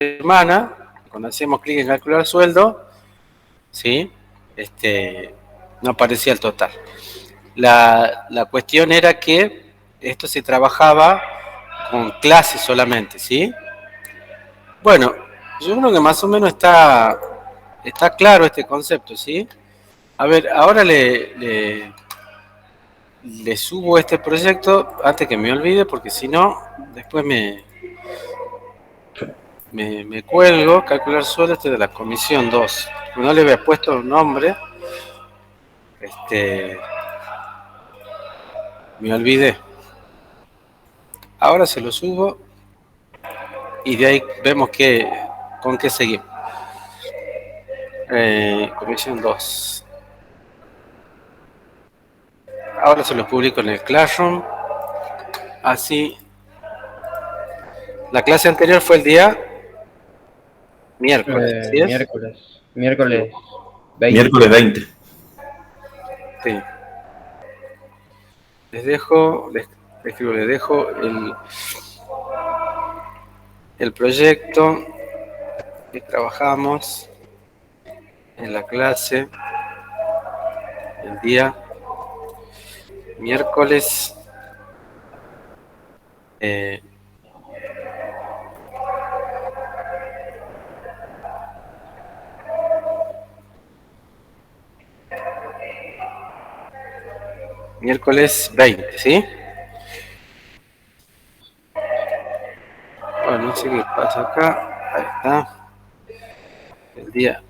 hermana, cuando hacemos clic en calcular sueldo, ¿sí? No aparecía el total. La cuestión era que esto se trabajaba con clases solamente, ¿sí? Bueno, yo creo que más o menos está claro este concepto, ¿sí? A ver, ahora le subo este proyecto antes que me olvide, porque si no, después me cuelgo. Calcular sueldo de la comisión 2. No le había puesto un nombre, me olvidé. Ahora se lo subo y de ahí vemos con qué seguimos. Comisión 2. Ahora se lo publico en el Classroom. Así. La clase anterior fue el día miércoles, ¿sí es? Miércoles 20. Miércoles 20. Sí. Les dejo el proyecto que trabajamos en la clase el día miércoles miércoles 20, ¿sí? Bueno, no sé qué pasa acá. Ahí está. El día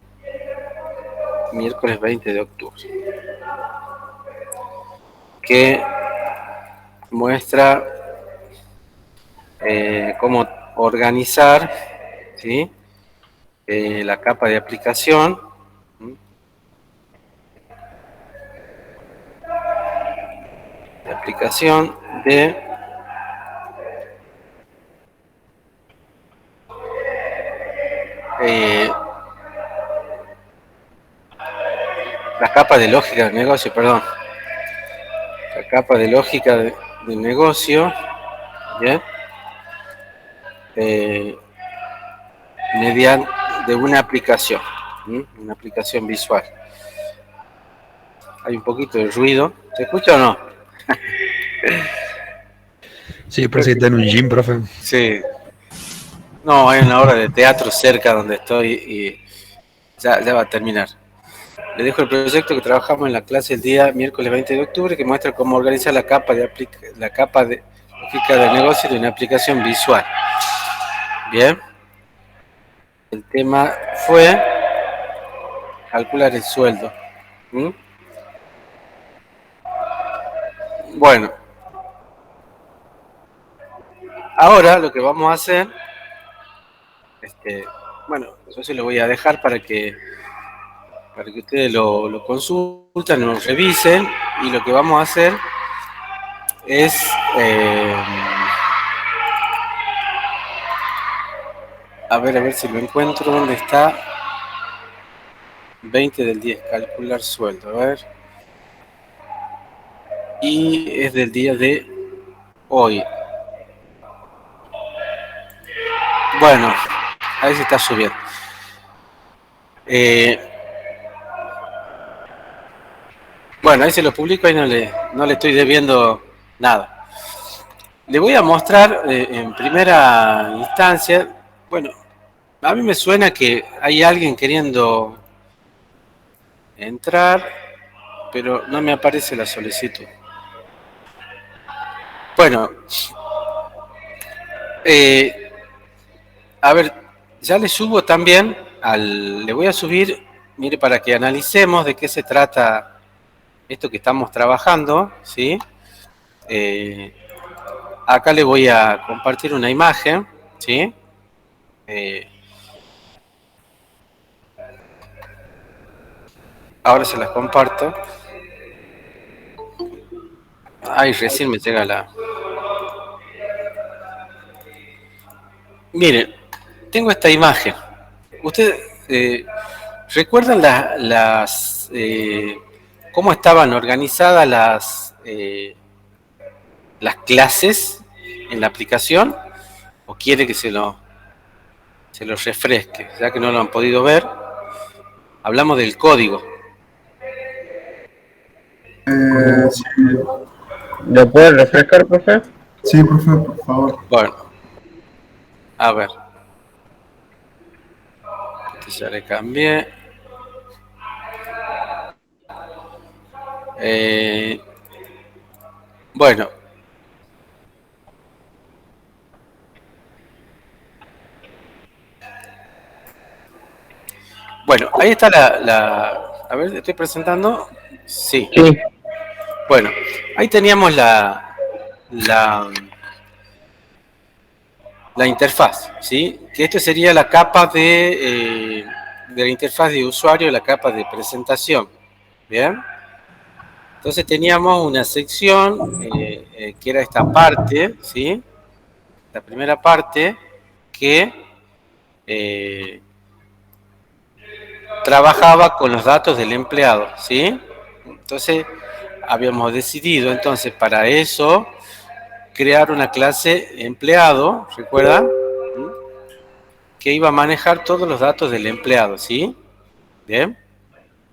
miércoles 20 de octubre. Que muestra cómo organizar, ¿sí? La capa de aplicación. De aplicación de la capa de lógica del negocio, perdón. La capa de lógica del negocio, ¿bien? Mediante una aplicación visual. Hay un poquito de ruido. ¿Se escucha o no? Sí, parece que está en un gym, profe. Sí. No, hay una obra de teatro cerca donde estoy y ya va a terminar. Le dejo el proyecto que trabajamos en la clase el día miércoles 20 de octubre, que muestra cómo organizar la capa de lógica del negocio de una aplicación visual. Bien. El tema fue calcular el sueldo. Bueno, ahora lo que vamos a hacer, bueno, yo se lo voy a dejar para que ustedes lo consulten, lo revisen, y lo que vamos a hacer es a ver si lo encuentro. ¿Dónde está? 20 del 10, calcular sueldo, a ver. Y es del día de hoy. Bueno, ahí se está subiendo. Bueno, ahí se lo publico y no le estoy debiendo nada. Le voy a mostrar en primera instancia. Bueno, a mí me suena que hay alguien queriendo entrar, pero no me aparece la solicitud. Bueno, a ver, ya le subo también, le voy a subir, mire, para que analicemos de qué se trata esto que estamos trabajando, ¿sí? Acá le voy a compartir una imagen, ¿sí? Ahora se las comparto. Ay, recién me llega la... Miren, tengo esta imagen. ¿Ustedes recuerdan cómo estaban organizadas las clases en la aplicación? ¿O quiere que se lo se los refresque, ya que no lo han podido ver. Hablamos del código. Sí. ¿Lo puede refrescar, profe? Sí, profe, por favor. Bueno, a ver. Este ya le cambié. Bueno. Bueno, ahí está a ver, ¿estoy presentando? Sí. Sí. Bueno, ahí teníamos la interfaz, ¿sí? Que esto sería la capa de la interfaz de usuario, la capa de presentación, ¿bien? Entonces teníamos una sección que era esta parte, ¿sí? La primera parte que trabajaba con los datos del empleado, ¿sí? Entonces habíamos decidido entonces para eso crear una clase empleado, ¿recuerdan? Que iba a manejar todos los datos del empleado, ¿sí? Bien.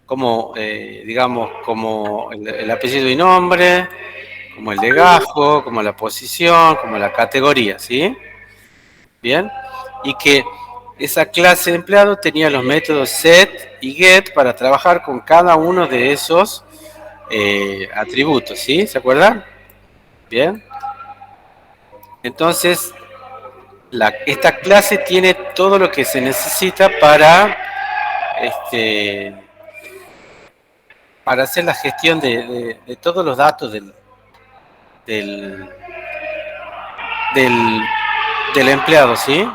Como, digamos, como el apellido y nombre, como el legajo, como la posición, como la categoría, ¿sí? Bien. Y que esa clase de empleado tenía los métodos set y get para trabajar con cada uno de esos atributos, ¿sí? ¿Se acuerdan? Bien. Entonces, esta clase tiene todo lo que se necesita para hacer la gestión de todos los datos del empleado, ¿sí?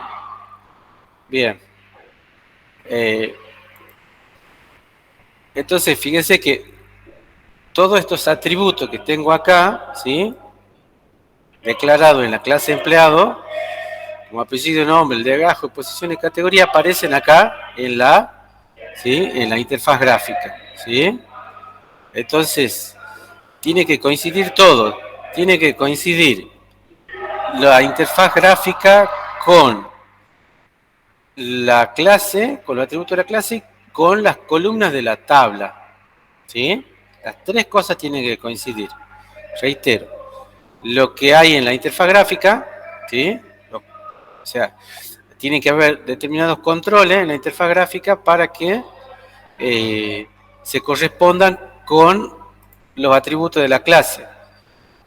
Bien. Entonces, fíjense que todos estos atributos que tengo acá, ¿sí? Declarado en la clase empleado, como apellido, nombre, el legajo, posición y categoría, aparecen acá en ¿sí? En la interfaz gráfica, ¿sí? Entonces, tiene que coincidir todo. Tiene que coincidir la interfaz gráfica con la clase, con los atributos de la clase, con las columnas de la tabla, ¿sí? Las tres cosas tienen que coincidir. Reitero, lo que hay en la interfaz gráfica, ¿sí? O sea, tiene que haber determinados controles en la interfaz gráfica para que se correspondan con los atributos de la clase.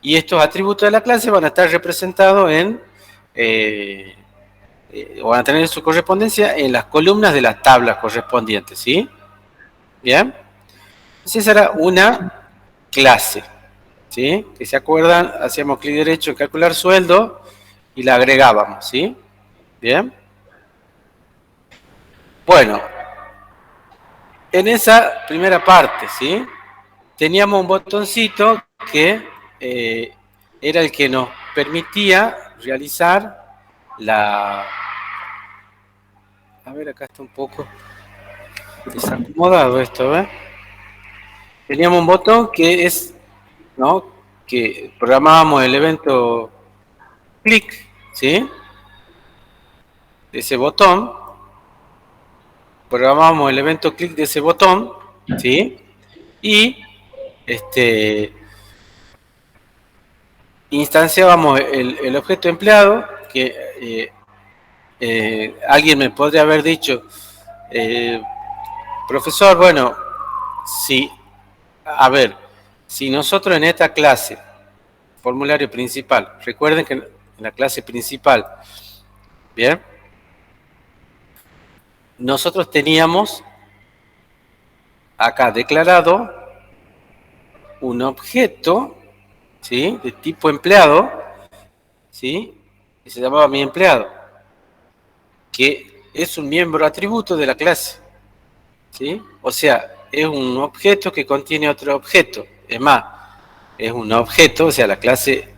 Y estos atributos de la clase van a estar representados o van a tener su correspondencia en las columnas de las tablas correspondientes, ¿sí? Bien. Entonces esa era una clase, ¿sí? Que se acuerdan, hacíamos clic derecho en calcular sueldo y la agregábamos, ¿sí? Bien. Bueno, en esa primera parte, ¿sí? Teníamos un botoncito que era el que nos permitía realizar a ver, acá está un poco desacomodado esto, ¿ves? Teníamos un botón que es, ¿no? Que programábamos el evento clic, ¿sí? De ese botón. Programábamos el evento clic de ese botón, ¿sí? Y instanciábamos el objeto empleado, que alguien me podría haber dicho, profesor, bueno, si nosotros en esta clase, formulario principal, recuerden que en la clase principal, bien, nosotros teníamos acá declarado un objeto, ¿sí? De tipo empleado, ¿sí? Que se llamaba mi empleado, que es un miembro atributo de la clase, ¿sí? O sea, es un objeto que contiene otro objeto. Es más, es un objeto, o sea, la clase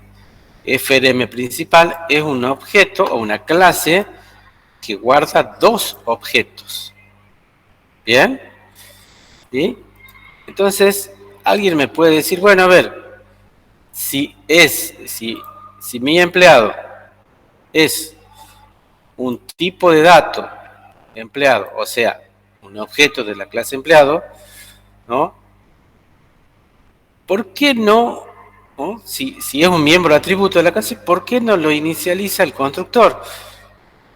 FRM principal es un objeto o una clase que guarda dos objetos. ¿Bien? ¿Sí? Entonces, alguien me puede decir, bueno, a ver, si mi empleado es un tipo de dato empleado, o sea, un objeto de la clase empleado, ¿no? ¿Por qué no, si es un miembro atributo de la clase, por qué no lo inicializa el constructor?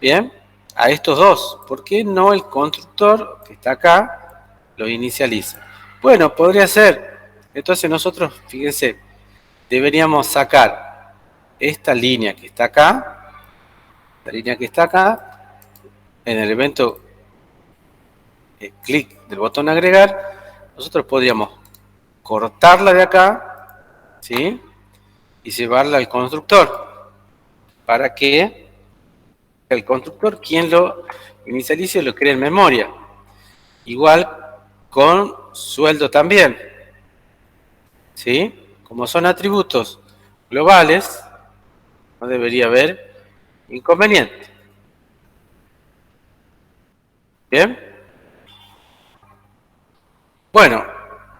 Bien, a estos dos, ¿por qué no el constructor que está acá lo inicializa? Bueno, podría ser, entonces nosotros, fíjense, deberíamos sacar esta línea que está acá, en el evento clic del botón agregar, nosotros podríamos cortarla de acá, ¿sí? Y llevarla al constructor, para que el constructor, quien lo inicialice, lo cree en memoria. Igual con sueldo también, ¿sí? Como son atributos globales, no debería haber inconveniente. ¿Bien? Bueno,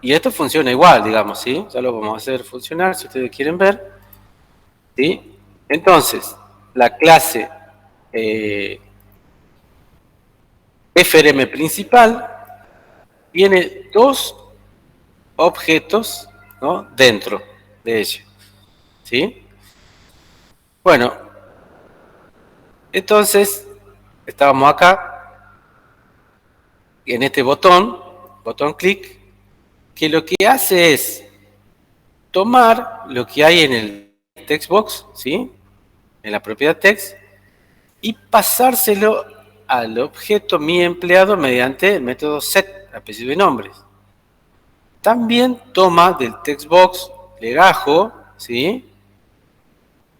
y esto funciona igual, digamos, ¿sí? Ya lo vamos a hacer funcionar, si ustedes quieren ver, ¿sí? Entonces, la clase FRM principal tiene dos objetos, ¿no?, dentro de ella, ¿sí? Bueno, entonces, estábamos acá, en este botón clic, que lo que hace es tomar lo que hay en el text box, ¿sí?, en la propiedad text, y pasárselo al objeto mi empleado mediante el método set, apellido y nombres. También toma del text box legajo, ¿sí?,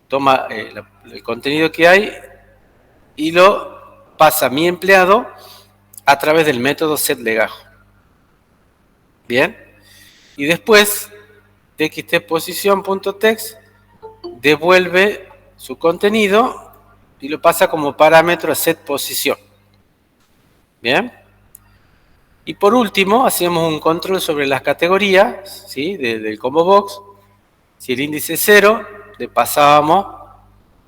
toma el contenido que hay y lo pasa a mi empleado a través del método setLegajo. Bien, y después txtposición.text devuelve su contenido y lo pasa como parámetro a setPosición. Bien, y por último hacemos un control sobre las categorías, ¿sí?, del combo box. Si el índice es 0, le pasábamos,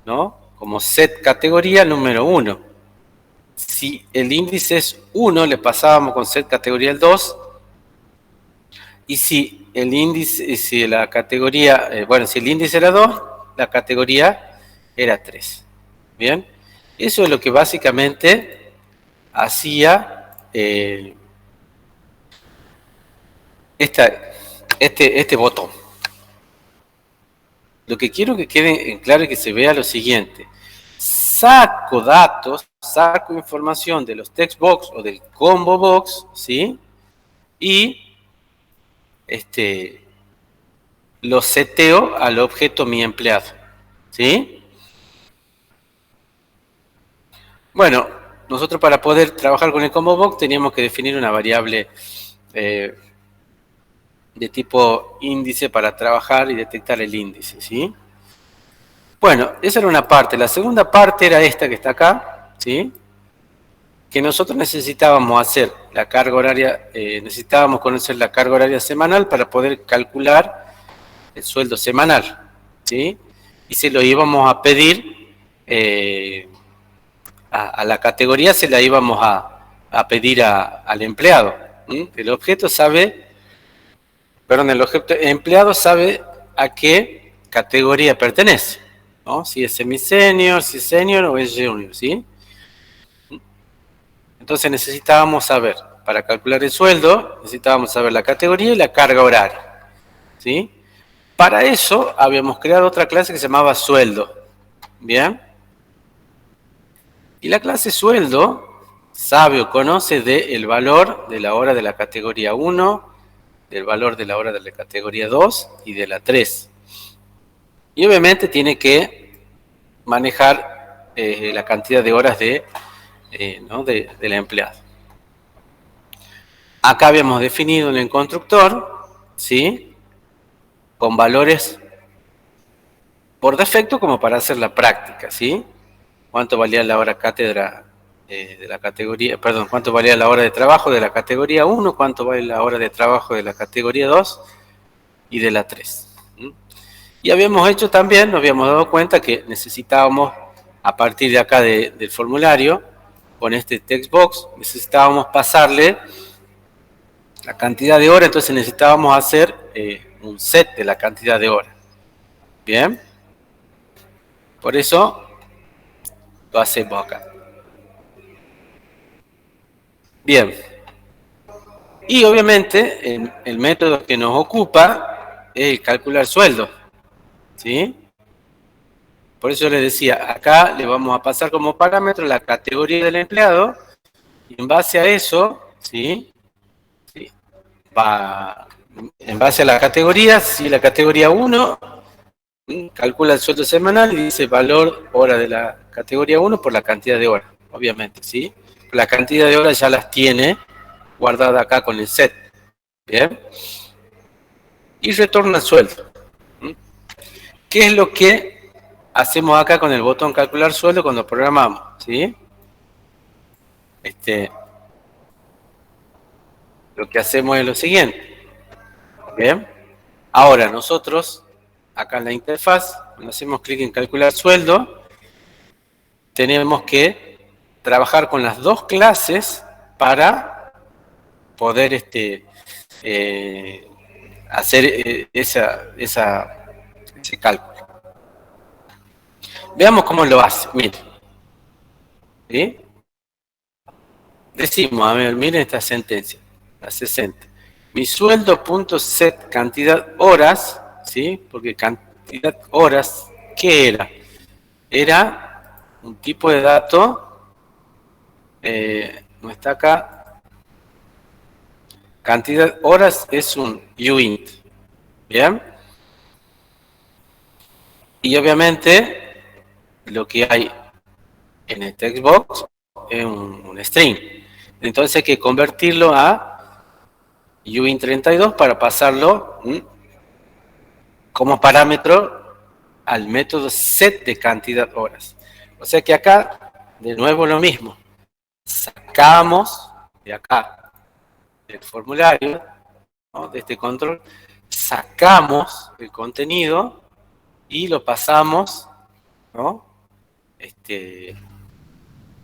¿no?, como set categoría número 1. Si el índice es 1, le pasábamos con set categoría el 2. Y si el índice, si la categoría, si el índice era 2, la categoría era 3. Bien, eso es lo que básicamente hacía este botón. Lo que quiero que quede en claro y que se vea lo siguiente: saco datos, saco información de los text box o del combo box, ¿sí?, y lo seteo al objeto mi empleado, ¿sí? Bueno, nosotros para poder trabajar con el combo box teníamos que definir una variable de tipo índice para trabajar y detectar el índice, ¿sí? Bueno, esa era una parte. La segunda parte era esta que está acá, ¿sí?, que nosotros necesitábamos hacer la carga horaria, necesitábamos conocer la carga horaria semanal para poder calcular el sueldo semanal, ¿sí? Y se lo íbamos a pedir a la categoría, se la íbamos a pedir al empleado, ¿sí? El objeto empleado sabe a qué categoría pertenece, ¿no?, si es semi-senior, si es senior o es junior, ¿sí? Entonces necesitábamos saber, para calcular el sueldo, necesitábamos saber la categoría y la carga horaria, ¿sí? Para eso habíamos creado otra clase que se llamaba sueldo, ¿bien? Y la clase sueldo sabe o conoce del valor de la hora de la categoría 1, del valor de la hora de la categoría 2 y de la 3. Y obviamente tiene que manejar la cantidad de horas del empleado. Acá habíamos definido en el constructor, ¿sí?, con valores por defecto como para hacer la práctica, ¿sí? Cuánto valía la hora cátedra de la categoría, perdón, cuánto valía la hora de trabajo de la categoría 1, cuánto vale la hora de trabajo de la categoría 2 y de la 3. Y habíamos hecho también, nos habíamos dado cuenta que necesitábamos a partir de acá del formulario, con este text box, necesitábamos pasarle la cantidad de horas, entonces necesitábamos hacer un set de la cantidad de horas. Bien, por eso lo hacemos acá. Bien, y obviamente el método que nos ocupa es el calcular sueldo, ¿sí? Por eso les decía, acá le vamos a pasar como parámetro la categoría del empleado, y en base a eso, ¿sí? ¿Sí? Va, en base a la categoría, si la categoría 1 calcula el sueldo semanal y dice valor hora de la categoría 1 por la cantidad de horas, obviamente, ¿sí? La cantidad de horas ya las tiene guardada acá con el set, ¿bien? Y retorna el sueldo. ¿Qué es lo que hacemos acá con el botón calcular sueldo cuando programamos? ¿Sí? Lo que hacemos es lo siguiente. Bien. Ahora nosotros, acá en la interfaz, cuando hacemos clic en calcular sueldo, tenemos que trabajar con las dos clases para poder hacer ese cálculo. Veamos cómo lo hace. Miren. ¿Sí? Decimos, a ver, miren esta sentencia, la 60. Mi sueldo.set cantidad horas, ¿sí? Porque cantidad horas, ¿qué era? Era un tipo de dato, no está acá, cantidad horas es un uint, ¿bien? Y obviamente lo que hay en el text box es un string. Entonces hay que convertirlo a uint32 para pasarlo como parámetro al método set de cantidad horas. O sea que acá, de nuevo lo mismo. Sacamos de acá, del formulario, ¿no? De este control, sacamos el contenido y lo pasamos, ¿no?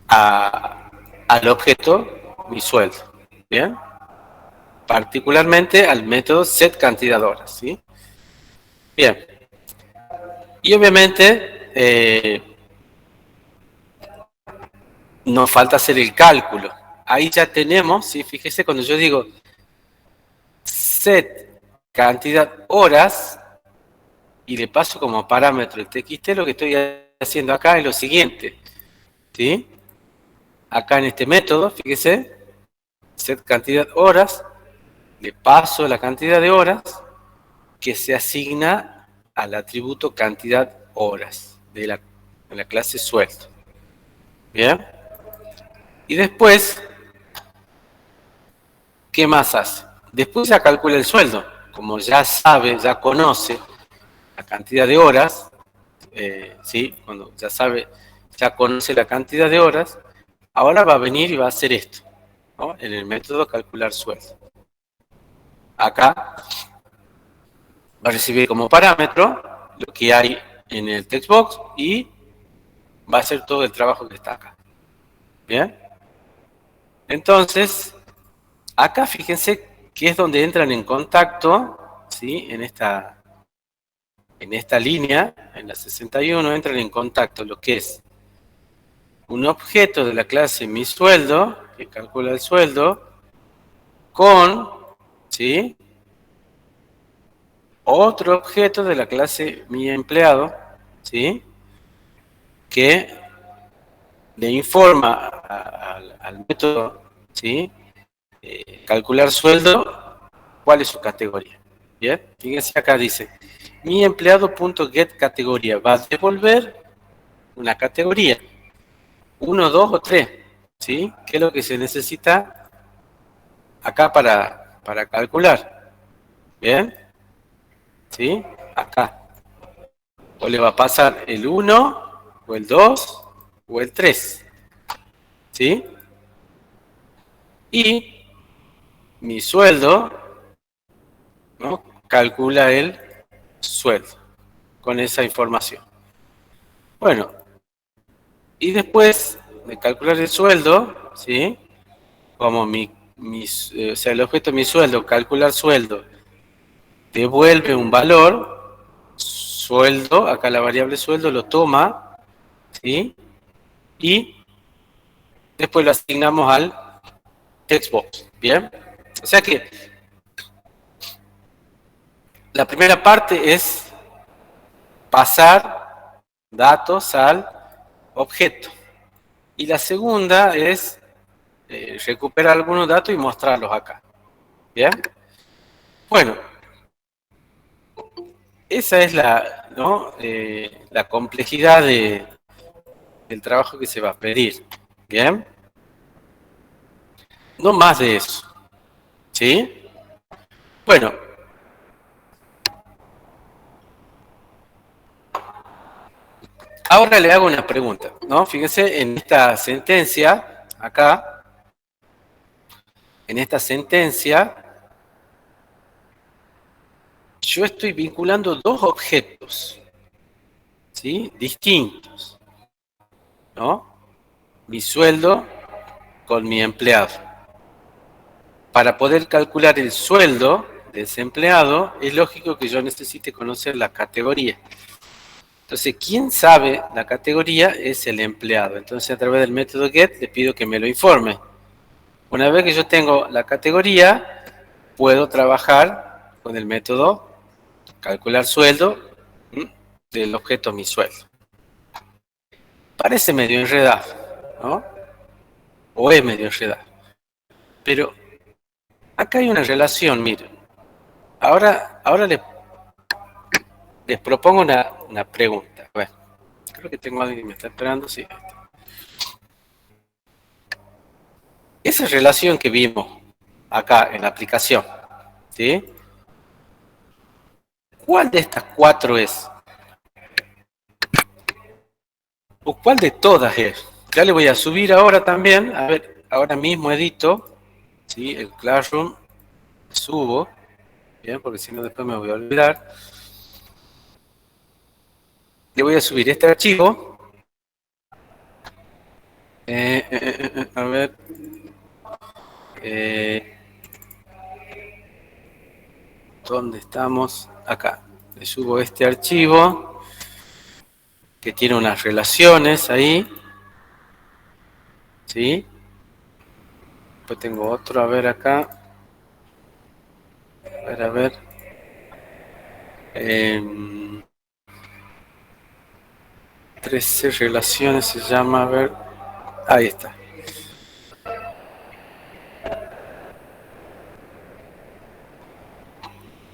Al objeto mi sueldo, ¿bien? Particularmente al método set cantidad horas, ¿sí? Bien. Y obviamente nos falta hacer el cálculo. Ahí ya tenemos, ¿sí? Fíjese cuando yo digo set cantidad horas y le paso como parámetro el txt, lo que estoy haciendo acá es lo siguiente, ¿sí? Acá en este método, fíjese, set cantidad horas, le paso la cantidad de horas que se asigna al atributo cantidad horas de la clase sueldo. ¿Bien? Y después, ¿qué más hace? Después ya calcula el sueldo. Como ya sabe, ya conoce la cantidad de horas, ¿sí? Cuando ya sabe, ya conoce la cantidad de horas, ahora va a venir y va a hacer esto, ¿no? En el método calcular sueldo. Acá va a recibir como parámetro lo que hay en el text box y va a hacer todo el trabajo que está acá. ¿Bien? Entonces, acá fíjense que es donde entran en contacto, ¿sí? En esta línea, en la 61, entran en contacto lo que es un objeto de la clase mi sueldo, que calcula el sueldo, con, ¿sí? Otro objeto de la clase mi empleado, ¿sí? Que le informa al método, ¿sí? Calcular sueldo, cuál es su categoría. Bien, fíjense acá dice, mi empleado.get categoría va a devolver una categoría, 1, 2 o 3, ¿sí? ¿Qué es lo que se necesita acá para calcular? Bien, ¿sí? Acá. O le va a pasar el 1, o el 2, o el 3, ¿sí? Y mi sueldo, ¿no? Calcula el sueldo con esa información. Bueno, Y después de calcular el sueldo, ¿sí? Como o sea, el objeto mi sueldo, calcular sueldo, devuelve un valor, sueldo, acá la variable sueldo lo toma, ¿sí? Y después lo asignamos al textbox, ¿bien? O sea que la primera parte es pasar datos al objeto. Y la segunda es recuperar algunos datos y mostrarlos acá. ¿Bien? Bueno, esa es ¿no? La complejidad del trabajo que se va a pedir. ¿Bien? No más de eso. ¿Sí? Bueno, ahora le hago una pregunta, ¿no? Fíjense en esta sentencia, acá, en esta sentencia, yo estoy vinculando dos objetos, ¿sí? Distintos, ¿no? Mi sueldo con mi empleado. Para poder calcular el sueldo de ese empleado, es lógico que yo necesite conocer la categoría. Entonces, quien sabe la categoría es el empleado. Entonces, a través del método get, le pido que me lo informe. Una vez que yo tengo la categoría, puedo trabajar con el método calcular sueldo del objeto mi sueldo. Parece medio enredado, ¿no? O es medio enredado. Pero acá hay una relación, miren. Ahora les propongo una pregunta. A ver, creo que tengo a alguien que me está esperando, sí. Esa relación que vimos acá en la aplicación, ¿sí? ¿Cuál de estas cuatro es? ¿O cuál de todas es? Ya le voy a subir ahora también, a ver, ahora mismo edito, ¿sí? El Classroom, subo, bien, porque si no después me voy a olvidar. Le voy a subir este archivo. A ver. ¿Dónde estamos? Acá. Le subo este archivo que tiene unas relaciones ahí. ¿Sí? Después tengo otro, a ver acá. A ver. 13 relaciones se llama, a ver. Ahí está.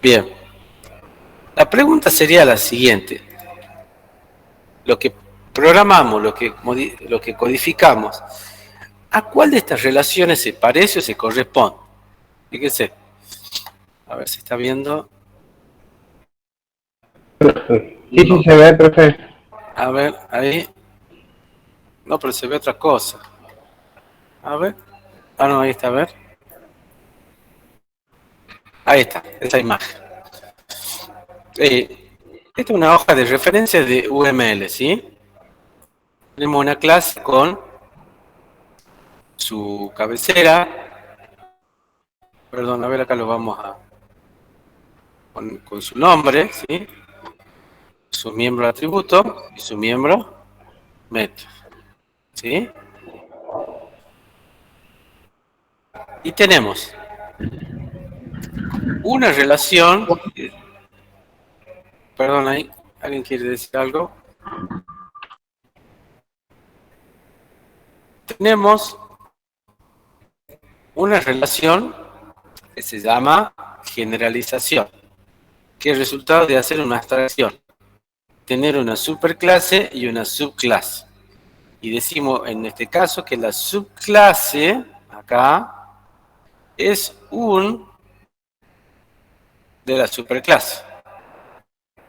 Bien. La pregunta sería la siguiente. Lo que programamos, lo que codificamos, ¿a cuál de estas relaciones se parece o se corresponde? Fíjense. A ver si está viendo. Sí, sí se ve, profe. A ver, ahí. No, pero se ve otra cosa. A ver. Ah, no, ahí está, a ver. Ahí está, esa imagen. Esta es una hoja de referencia de UML, ¿sí? Tenemos una clase con su cabecera. Perdón, a ver, acá lo vamos a... con su nombre, ¿sí? Su miembro atributo y su miembro método, ¿sí? Y tenemos una relación... Perdón, ahí, ¿alguien quiere decir algo? Tenemos una relación que se llama generalización, que es el resultado de hacer una abstracción, tener una superclase y una subclase. Y decimos en este caso que la subclase, acá, es un de la superclase.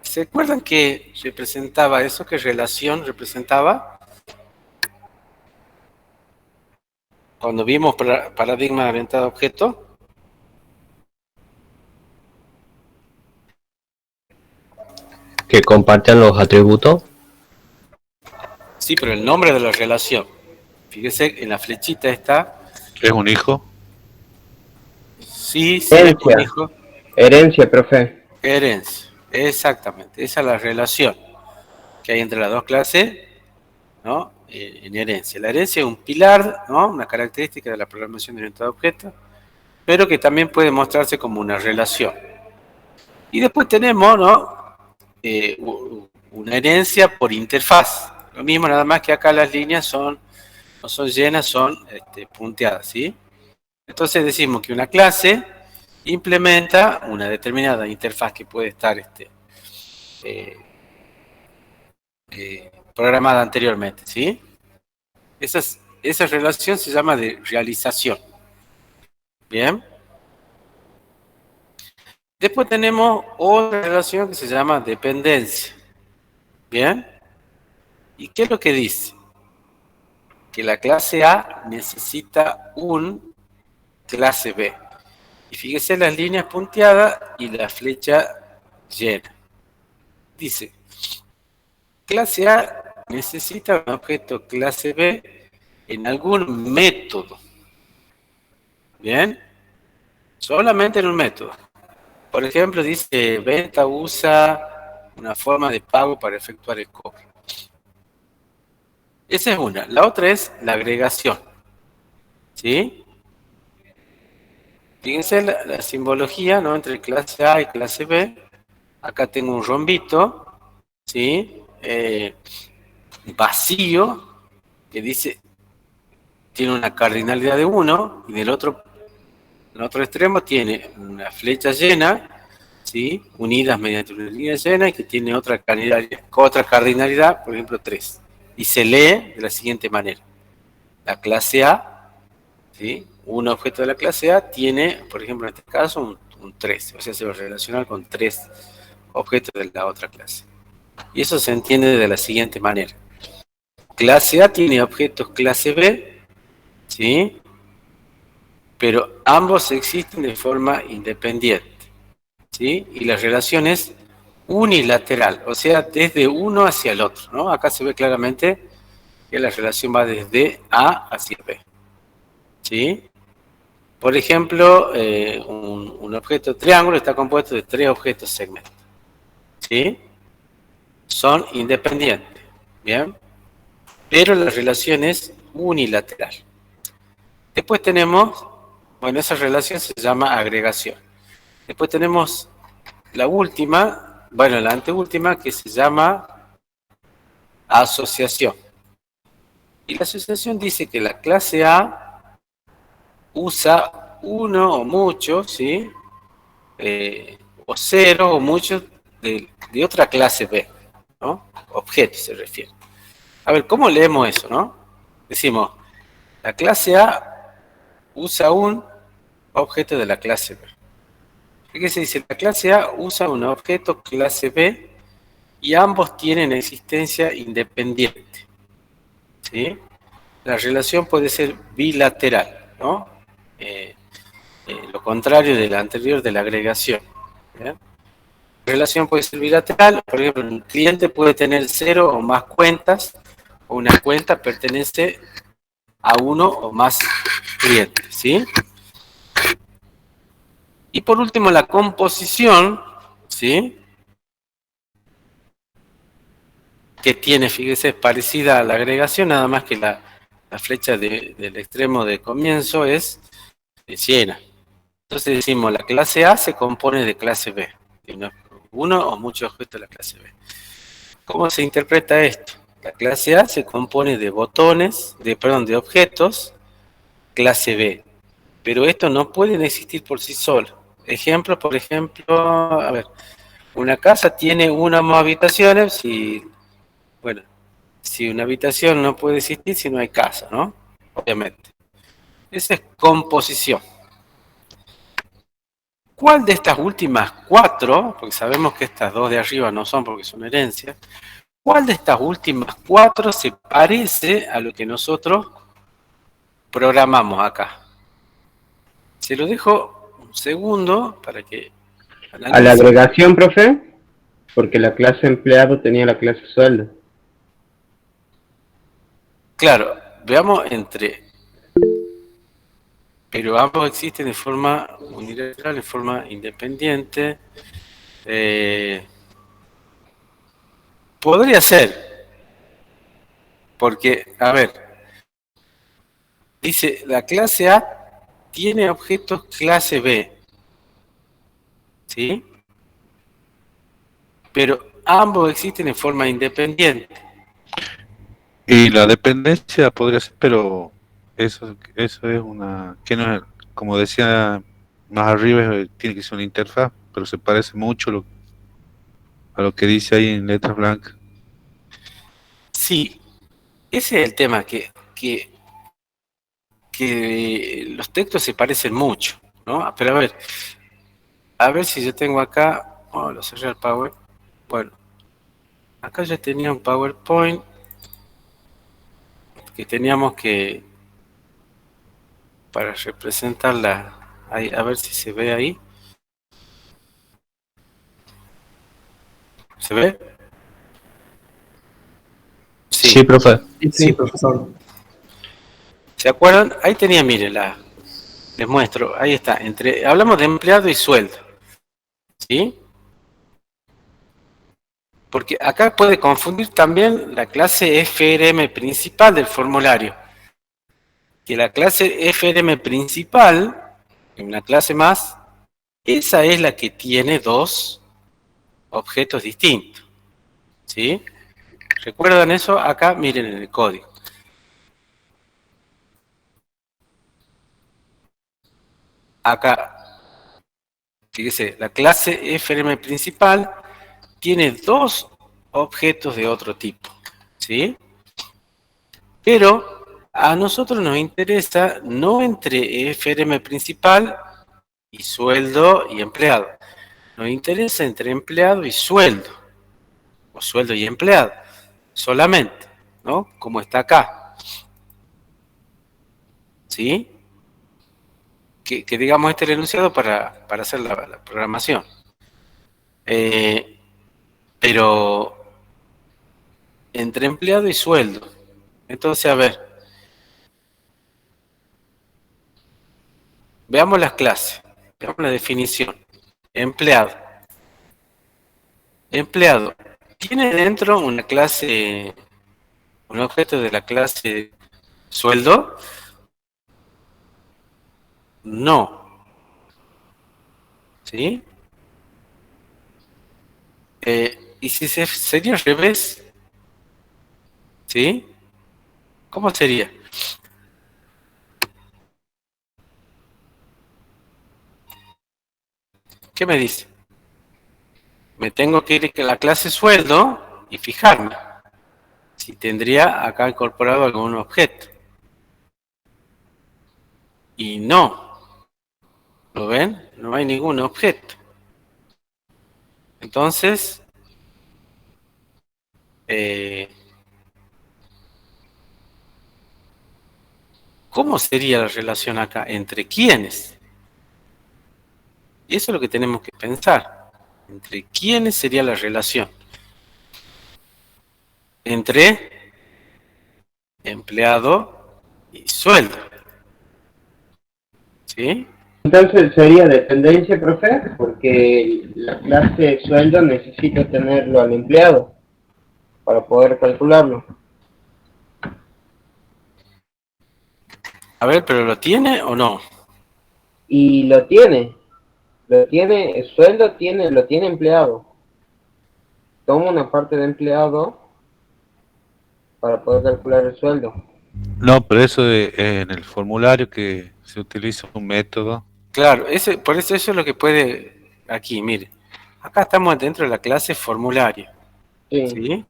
¿Se acuerdan que representaba eso? ¿Qué relación representaba? Cuando vimos paradigma orientado a objeto. Que compartan los atributos. Sí, pero el nombre de la relación. Fíjese, en la flechita está. ¿Es un hijo? Sí, sí, es un Herencia. hijo. Herencia, profe. Herencia. Exactamente. Esa es la relación que hay entre las dos clases, ¿no? En herencia. La herencia es un pilar, ¿no? Una característica de la programación orientada a objetos, pero que también puede mostrarse como una relación. Y después tenemos, ¿no? Una herencia por interfaz. Lo mismo, nada más que acá las líneas no son llenas, son punteadas, ¿sí? Entonces decimos que una clase implementa una determinada interfaz que puede estar eh, programada anteriormente, ¿sí? Esa relación se llama de realización. Bien. Después tenemos otra relación que se llama dependencia. Bien. ¿Y qué es lo que dice? Que la clase A necesita un clase B. Y fíjese las líneas punteadas y la flecha llena. Dice, clase A necesita un objeto clase B en algún método. ¿Bien? Solamente en un método. Por ejemplo, dice, venta usa una forma de pago para efectuar el cobro. Esa es una. La otra es la agregación. ¿Sí? Fíjense la simbología, ¿no? Entre clase A y clase B. Acá tengo un rombito, ¿sí? Vacío, que dice, tiene una cardinalidad de 1, y en el otro extremo tiene una flecha llena, ¿sí? Unidas mediante una línea llena, y que tiene otra cardinalidad, por ejemplo 3. Y se lee de la siguiente manera. La clase A, ¿sí? Un objeto de la clase A tiene, por ejemplo, en este caso, un 3. O sea, se va a relacionar con 3 objetos de la otra clase. Y eso se entiende de la siguiente manera. Clase A tiene objetos clase B, ¿sí? Pero ambos existen de forma independiente, ¿sí? Y la relación es unilateral, o sea, desde uno hacia el otro, ¿no? Acá se ve claramente que la relación va desde A hacia B, ¿sí? Por ejemplo, un objeto triángulo está compuesto de 3 objetos segmentos, ¿sí? Son independientes, ¿bien? Pero la relación es unilateral. Después tenemos, bueno, esa relación se llama agregación. Después tenemos la última, bueno, la anteúltima, que se llama asociación. Y la asociación dice que la clase A usa uno o muchos, ¿sí? O cero o muchos de otra clase B, ¿no? Objetos se refiere. A ver, ¿cómo leemos eso, no? Decimos, la clase A usa un objeto de la clase B. Fíjese, dice, la clase A usa un objeto clase B y ambos tienen existencia independiente, ¿sí? La relación puede ser bilateral, ¿no? Lo contrario de la anterior de la agregación. ¿Bien? La relación puede ser bilateral, por ejemplo, un cliente puede tener 0 o más cuentas, o una cuenta pertenece a uno o más clientes, ¿sí? Y por último, la composición, ¿sí? Que tiene, fíjese, es parecida a la agregación, nada más que la flecha del extremo de comienzo es llena. Entonces decimos, la clase A se compone de clase B, uno o muchos objetos de la clase B. ¿Cómo se interpreta esto? La clase A se compone de de objetos clase B, pero estos no pueden existir por sí solos. Ejemplos, por ejemplo, a ver, una casa tiene una o más habitaciones y, bueno, si una habitación no puede existir si no hay casa, ¿no? Obviamente. Esa es composición. ¿Cuál de estas últimas 4, porque sabemos que estas 2 de arriba no son porque son herencias, cuál de estas últimas 4 se parece a lo que nosotros programamos acá? Se lo dejo un segundo para que A la analice. agregación, profe, porque la clase empleado tenía la clase sueldo. Claro, veamos entre, pero ambos existen de forma unilateral, de forma independiente. Podría ser, porque, a ver, dice, la clase A tiene objetos clase B, ¿sí? Pero ambos existen en forma independiente. Y la dependencia podría ser, pero eso es una, que no es, como decía más arriba, tiene que ser una interfaz, pero se parece mucho a lo que dice ahí en letras blancas. Sí, ese es el tema, que los textos se parecen mucho, ¿no? Pero a ver si yo tengo acá, oh, lo cerré el Power. Bueno, acá ya tenía un PowerPoint que teníamos que, para representarla, ahí, a ver si se ve ahí. ¿Se ve? Sí, Sí. profe. Sí, profesor. ¿Se acuerdan? Ahí tenía, miren, les muestro, ahí está, hablamos de empleado y sueldo, ¿sí? Porque acá puede confundir también la clase FRM principal del formulario. Que la clase FRM principal, una clase más, esa es la que tiene dos objetos distintos, ¿sí? ¿Recuerdan eso? Acá miren en el código. Acá, fíjese, la clase FRM principal tiene dos objetos de otro tipo, ¿sí? Pero a nosotros nos interesa no entre FRM principal y sueldo y empleado. Nos interesa entre empleado y sueldo, o sueldo y empleado, solamente, ¿no? Como está acá, ¿sí? Que digamos este es el enunciado para hacer la programación. Pero entre empleado y sueldo. Entonces, a ver, veamos las clases, veamos la definición. Empleado. Empleado. ¿Tiene dentro una clase, un objeto de la clase sueldo? No. ¿Sí? ¿Y si sería al revés? ¿Sí? ¿Cómo sería? ¿Qué me dice? Me tengo que ir a la clase sueldo y fijarme si tendría acá incorporado algún objeto. Y no, ¿lo ven? No hay ningún objeto. Entonces, ¿cómo sería la relación acá? ¿Entre quiénes? Y eso es lo que tenemos que pensar. ¿Entre quiénes sería la relación? Entre empleado y sueldo. ¿Sí? Entonces sería dependencia, profe, porque la clase sueldo necesita tenerlo al empleado para poder calcularlo. A ver, ¿pero lo tiene o no? Y el sueldo lo tiene empleado. Toma una parte de empleado para poder calcular el sueldo. No, pero en el formulario que se utiliza un método. Claro, por eso es lo que puede aquí, mire. Acá estamos dentro de la clase formulario, Sí, ¿sí?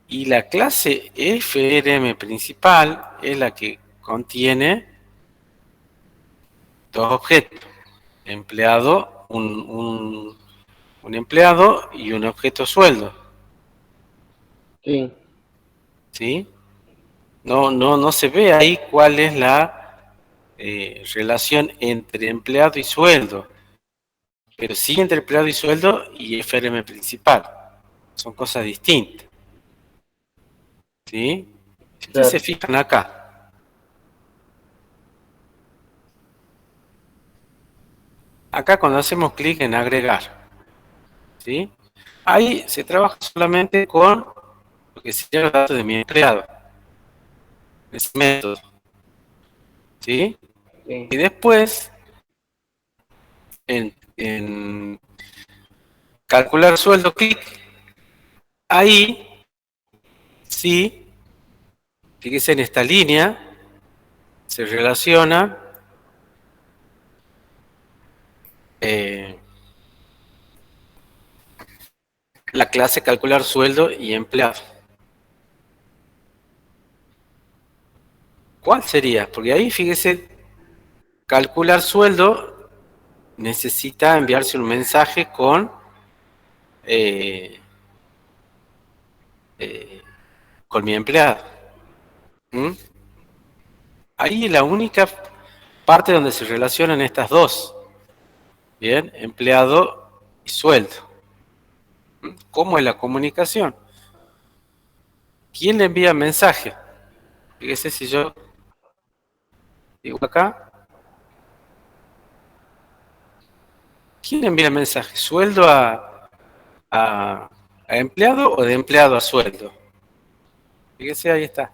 Y la clase FRM principal es la que contiene dos objetos. Empleado, un empleado y un objeto sueldo, sí. ¿sí? No se ve ahí cuál es la relación entre empleado y sueldo, pero sí entre empleado y sueldo y FRM principal. Son cosas distintas, ¿sí? Si ustedes se Claro. fijan acá, cuando hacemos clic en agregar, ¿sí? Ahí se trabaja solamente con lo que serían los datos de mi empleado, ese método, ¿sí? Sí. Y después, en calcular sueldo, clic, ahí sí, fíjese en esta línea, se relaciona la clase calcular sueldo y empleado. ¿Cuál sería? Porque ahí, fíjese, calcular sueldo necesita enviarse un mensaje eh, con mi empleado. ¿Mm? Ahí la única parte donde se relacionan estas dos. Bien, empleado y sueldo. ¿Mm? ¿Cómo es la comunicación? ¿Quién le envía mensaje? Fíjese si yo digo acá, ¿quién envía mensaje? ¿Sueldo a empleado o de empleado a sueldo? Fíjese, ahí está.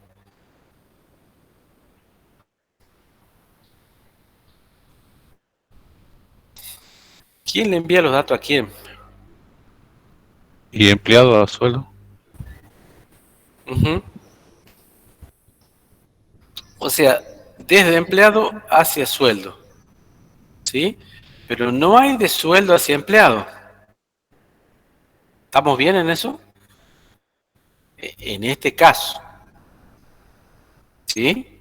¿Quién le envía los datos a quién? ¿Y empleado a sueldo? Ujú. O sea, desde empleado hacia sueldo, ¿sí? Pero no hay de sueldo hacia empleado. ¿Estamos bien en eso? En este caso, ¿sí?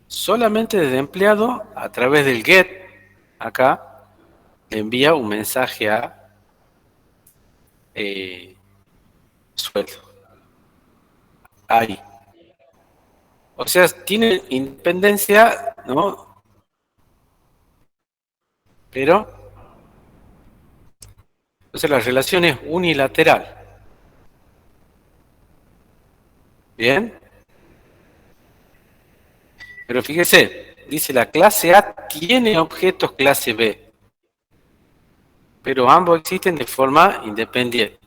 Solamente desde empleado, a través del get, acá, le envía un mensaje a sueldo. Ahí. O sea, tiene independencia, ¿no? Pero, entonces la relación es unilateral. ¿Bien? Pero fíjese, dice la clase A tiene objetos clase B, pero ambos existen de forma independiente.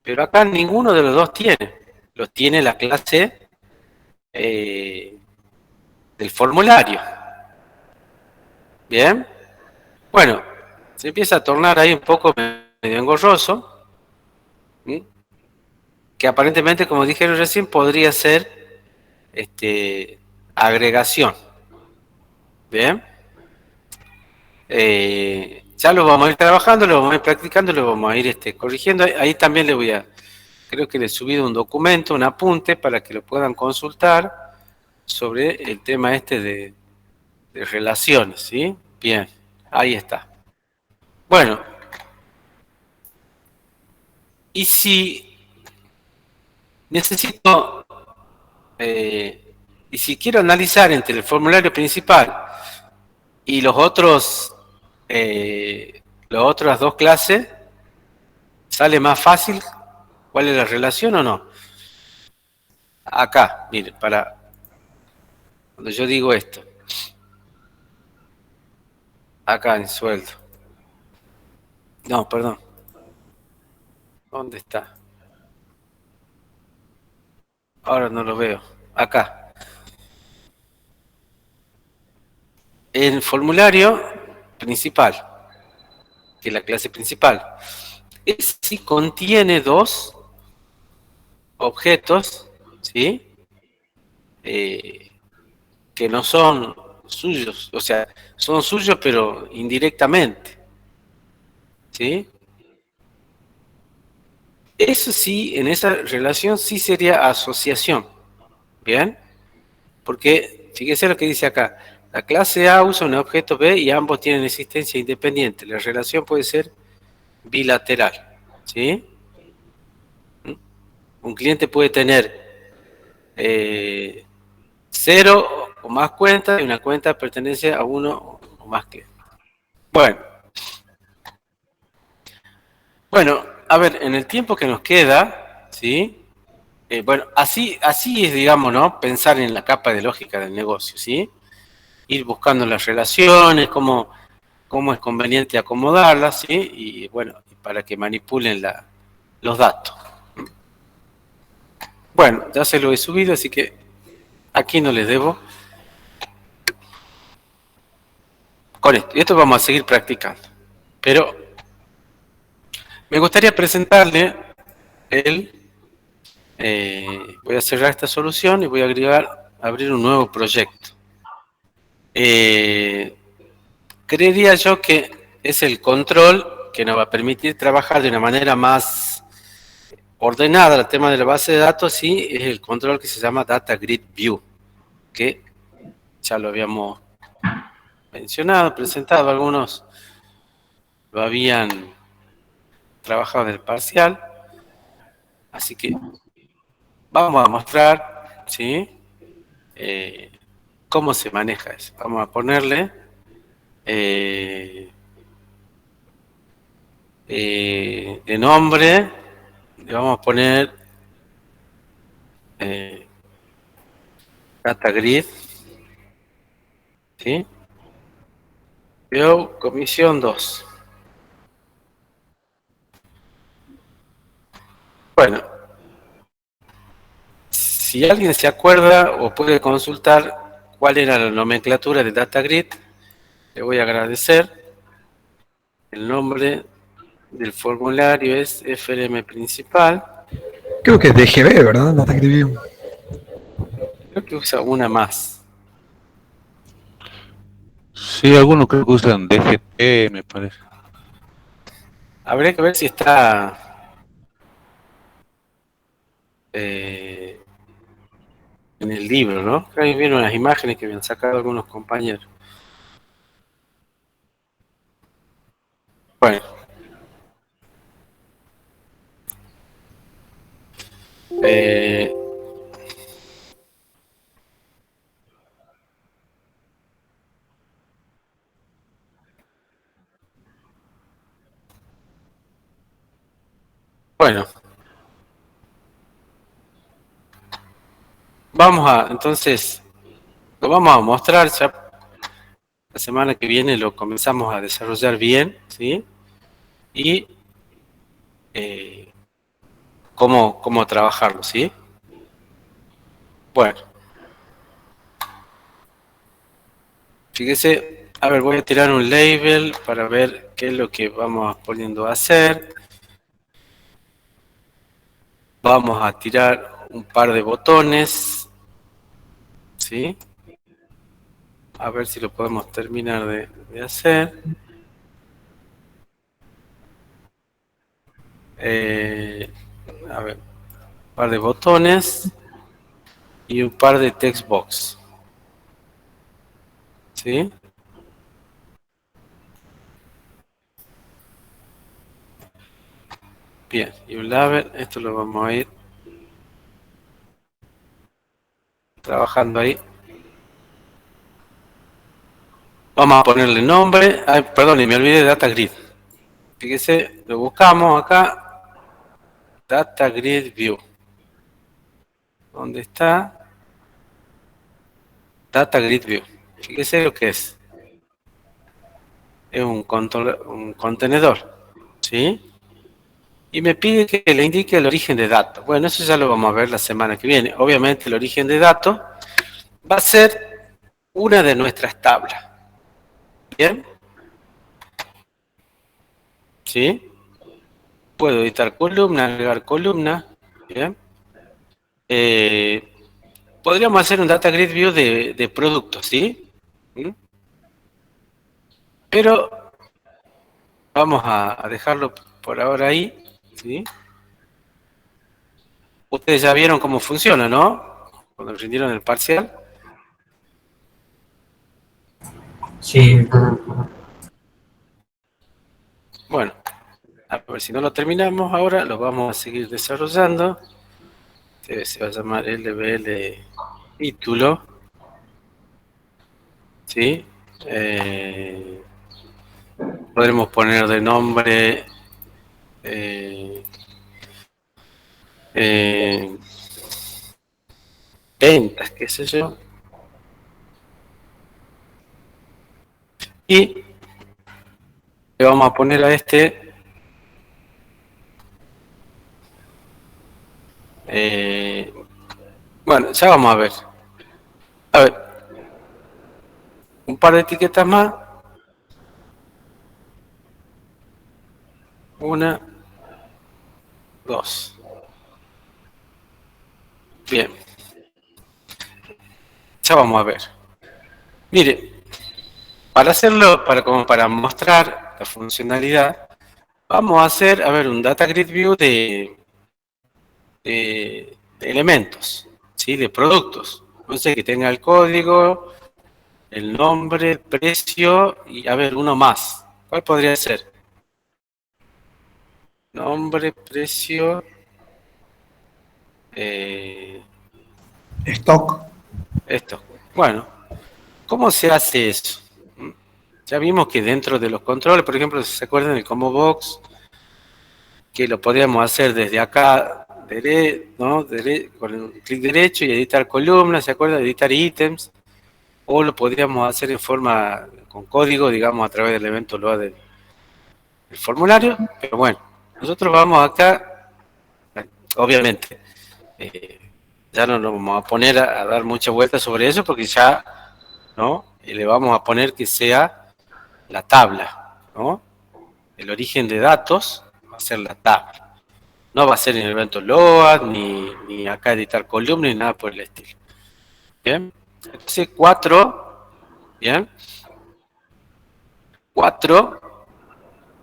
Pero acá ninguno de los dos tiene. Los tiene la clase del formulario. ¿Bien? Bueno, se empieza a tornar ahí un poco medio engorroso, ¿sí? Que aparentemente, como dijeron recién, podría ser agregación. ¿Bien? Ya lo vamos a ir trabajando, lo vamos a ir practicando, lo vamos a ir corrigiendo. Ahí también creo que le he subido un documento, un apunte, para que lo puedan consultar sobre el tema de relaciones, ¿sí? Bien, ahí está. Bueno, y si necesito, y si quiero analizar entre el formulario principal y las otras dos clases, ¿sale más fácil cuál es la relación o no? Acá, mire, cuando yo digo esto, acá en sueldo. No, perdón. ¿Dónde está? Ahora no lo veo. Acá. El formulario principal, que es la clase principal, es si contiene dos objetos, ¿sí? Que no son suyos, o sea, son suyos pero indirectamente, ¿sí? Eso sí, en esa relación sí sería asociación, ¿bien? Porque fíjese lo que dice acá, la clase A usa un objeto B y ambos tienen existencia independiente. La relación puede ser bilateral, ¿sí? Un cliente puede tener cero o más cuentas y una cuenta pertenece a uno o más clientes. Bueno, a ver, en el tiempo que nos queda, ¿sí? Bueno, así es, digamos, ¿no? Pensar en la capa de lógica del negocio, ¿sí? Ir buscando las relaciones, cómo es conveniente acomodarlas, ¿sí? Y bueno, para que manipulen los datos. Bueno, ya se lo he subido, así que aquí no les debo. Con esto, y esto vamos a seguir practicando. Pero me gustaría presentarle voy a cerrar esta solución y voy a abrir un nuevo proyecto. Creería yo que es el control que nos va a permitir trabajar de una manera más ordenada el tema de la base de datos, y es el control que se llama Data Grid View, que ya lo habíamos mencionado, presentado, algunos lo habían trabajado en el parcial, así que vamos a mostrar, ¿sí? Cómo se maneja eso. Vamos a ponerle de nombre, le vamos a poner Data Grid, ¿sí? Veo comisión 2. Bueno, si alguien se acuerda o puede consultar cuál era la nomenclatura de Data Grid, le voy a agradecer. El nombre del formulario es FRM principal. Creo que es DGB, ¿verdad? Data Grid View. Creo que usa una más. Sí, algunos creo que usan DGT, me parece. Habría que ver si está en el libro, ¿no? Ahí vieron las imágenes que habían sacado algunos compañeros. Bueno. Bueno. Entonces, lo vamos a mostrar ya. La semana que viene lo comenzamos a desarrollar bien, ¿sí? Y cómo trabajarlo, ¿sí? Bueno, fíjese, a ver, voy a tirar un label para ver qué es lo que vamos poniendo a hacer. Vamos a tirar un par de botones, ¿sí? A ver si lo podemos terminar de hacer. A ver, un par de botones y un par de text box, ¿sí? Bien, y un label, esto lo vamos a ir trabajando ahí. Vamos a ponerle nombre. Ay, perdón, y me olvidé de Data Grid. Fíjese, lo buscamos acá. Data Grid View. ¿Dónde está? Data Grid View. Fíjese lo que es. Es un contenedor, ¿sí? Y me pide que le indique el origen de datos. Bueno, eso ya lo vamos a ver la semana que viene. Obviamente el origen de datos va a ser una de nuestras tablas. ¿Bien? ¿Sí? Puedo editar columna, agregar columna. ¿Bien? Podríamos hacer un Data Grid View de productos, ¿sí? ¿Mm? Pero vamos a dejarlo por ahora ahí, ¿sí? Ustedes ya vieron cómo funciona, ¿no? Cuando rindieron el parcial. Sí. Bueno, a ver si no lo terminamos ahora, lo vamos a seguir desarrollando. Se va a llamar LBL título, ¿sí? Podremos poner de nombre ventas, qué sé yo. Y le vamos a poner a este bueno, ya vamos a ver. A ver, un par de etiquetas más. Una, dos. Bien. Ya vamos a ver. Mire, para hacerlo, como para mostrar la funcionalidad, vamos a hacer, a ver, un data grid view de elementos, ¿sí? De productos. Entonces que tenga el código, el nombre, el precio y, a ver, uno más. ¿Cuál podría ser? Nombre, precio, Stock. esto. Bueno, ¿cómo se hace eso? Ya vimos que dentro de los controles, por ejemplo, si se acuerdan del combo box, que lo podríamos hacer desde acá, ¿no? Con un clic derecho y editar columnas, ¿se acuerdan? Editar ítems, o lo podríamos hacer en forma con código, digamos, a través del evento load del formulario, pero bueno, nosotros vamos acá, obviamente, ya no nos vamos a poner a dar mucha vuelta sobre eso porque ya, ¿no? Y le vamos a poner que sea la tabla, ¿no? El origen de datos va a ser la tabla. No va a ser en el evento load, ni acá editar columnas, ni nada por el estilo. Bien. Entonces 4, bien. 4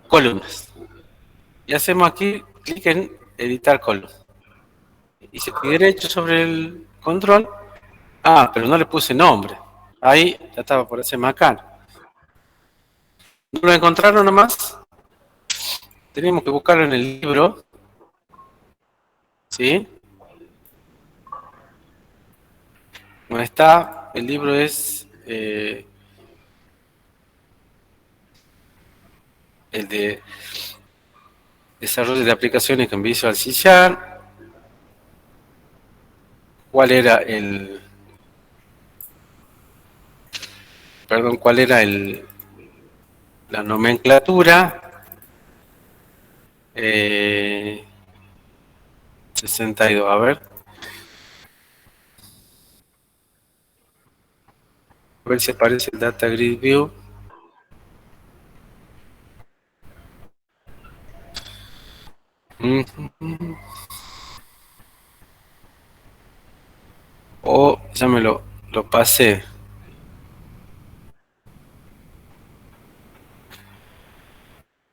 columnas. Y hacemos aquí clic en editar columna. Y se clic derecho sobre el control. Ah, pero no le puse nombre. Ahí ya estaba por hacer acá. ¿No lo encontraron nomás? Tenemos que buscarlo en el libro. ¿Sí? ¿Dónde está? El libro es el de desarrollo de aplicaciones con Visual C Sharp. ¿Cuál era el... Perdón, cuál era la nomenclatura? 62, a ver. A ver si aparece el Data Grid View. O ya me lo pasé.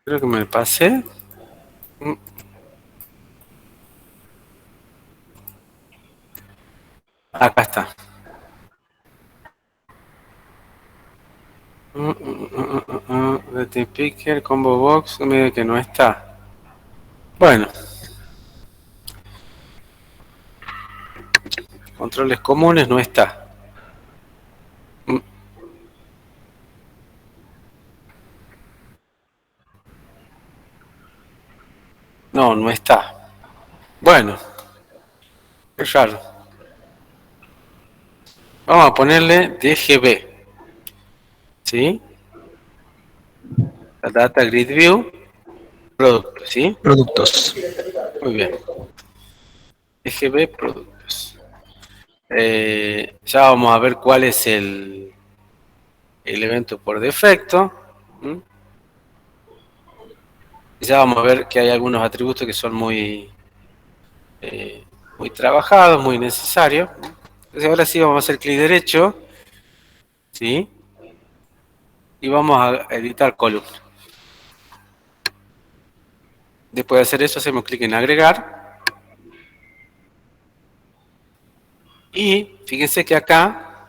Creo que me lo pasé. Acá está. Data Picker, Combo Box, medio que no está. Bueno. Controles comunes no está. No, no está. Bueno. Qué raro. Vamos a ponerle DGB. ¿Sí? La Data Grid View. Productos, ¿sí? Productos. Muy bien. DGB Productos. Ya vamos a ver cuál es el evento por defecto. Ya vamos a ver que hay algunos atributos que son muy trabajados, muy necesarios. Entonces ahora sí vamos a hacer clic derecho, ¿sí? Y vamos a editar columna. Después de hacer eso hacemos clic en agregar. Y fíjense que acá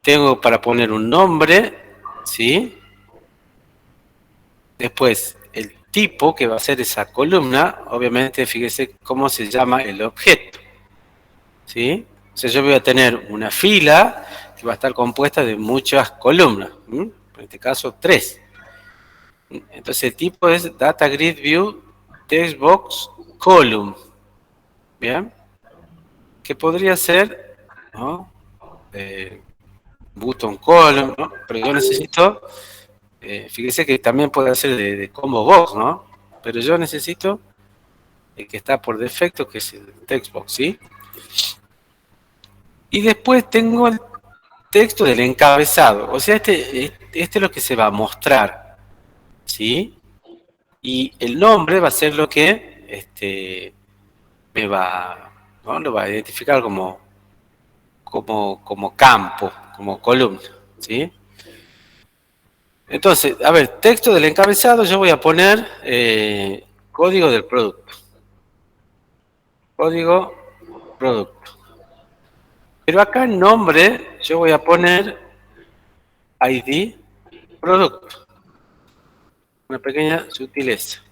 tengo para poner un nombre, ¿sí? Después el tipo que va a ser esa columna, obviamente fíjese cómo se llama el objeto, ¿sí? O sea, yo voy a tener una fila que va a estar compuesta de muchas columnas, en este caso 3. Entonces el tipo es Data Grid View Textbox column, ¿bien? Que podría ser, ¿no? Button column, ¿no? Pero yo necesito, fíjese que también puede ser de combo box, ¿no? Pero yo necesito el que está por defecto, que es el text box, ¿sí? Y después tengo el texto del encabezado, o sea, este es lo que se va a mostrar, ¿sí? Y el nombre va a ser lo que me va, ¿no? Lo va a identificar como campo, como columna, ¿sí? Entonces, a ver, texto del encabezado, yo voy a poner código del producto. Código producto. Pero acá en nombre, yo voy a poner ID producto. Una pequeña sutileza.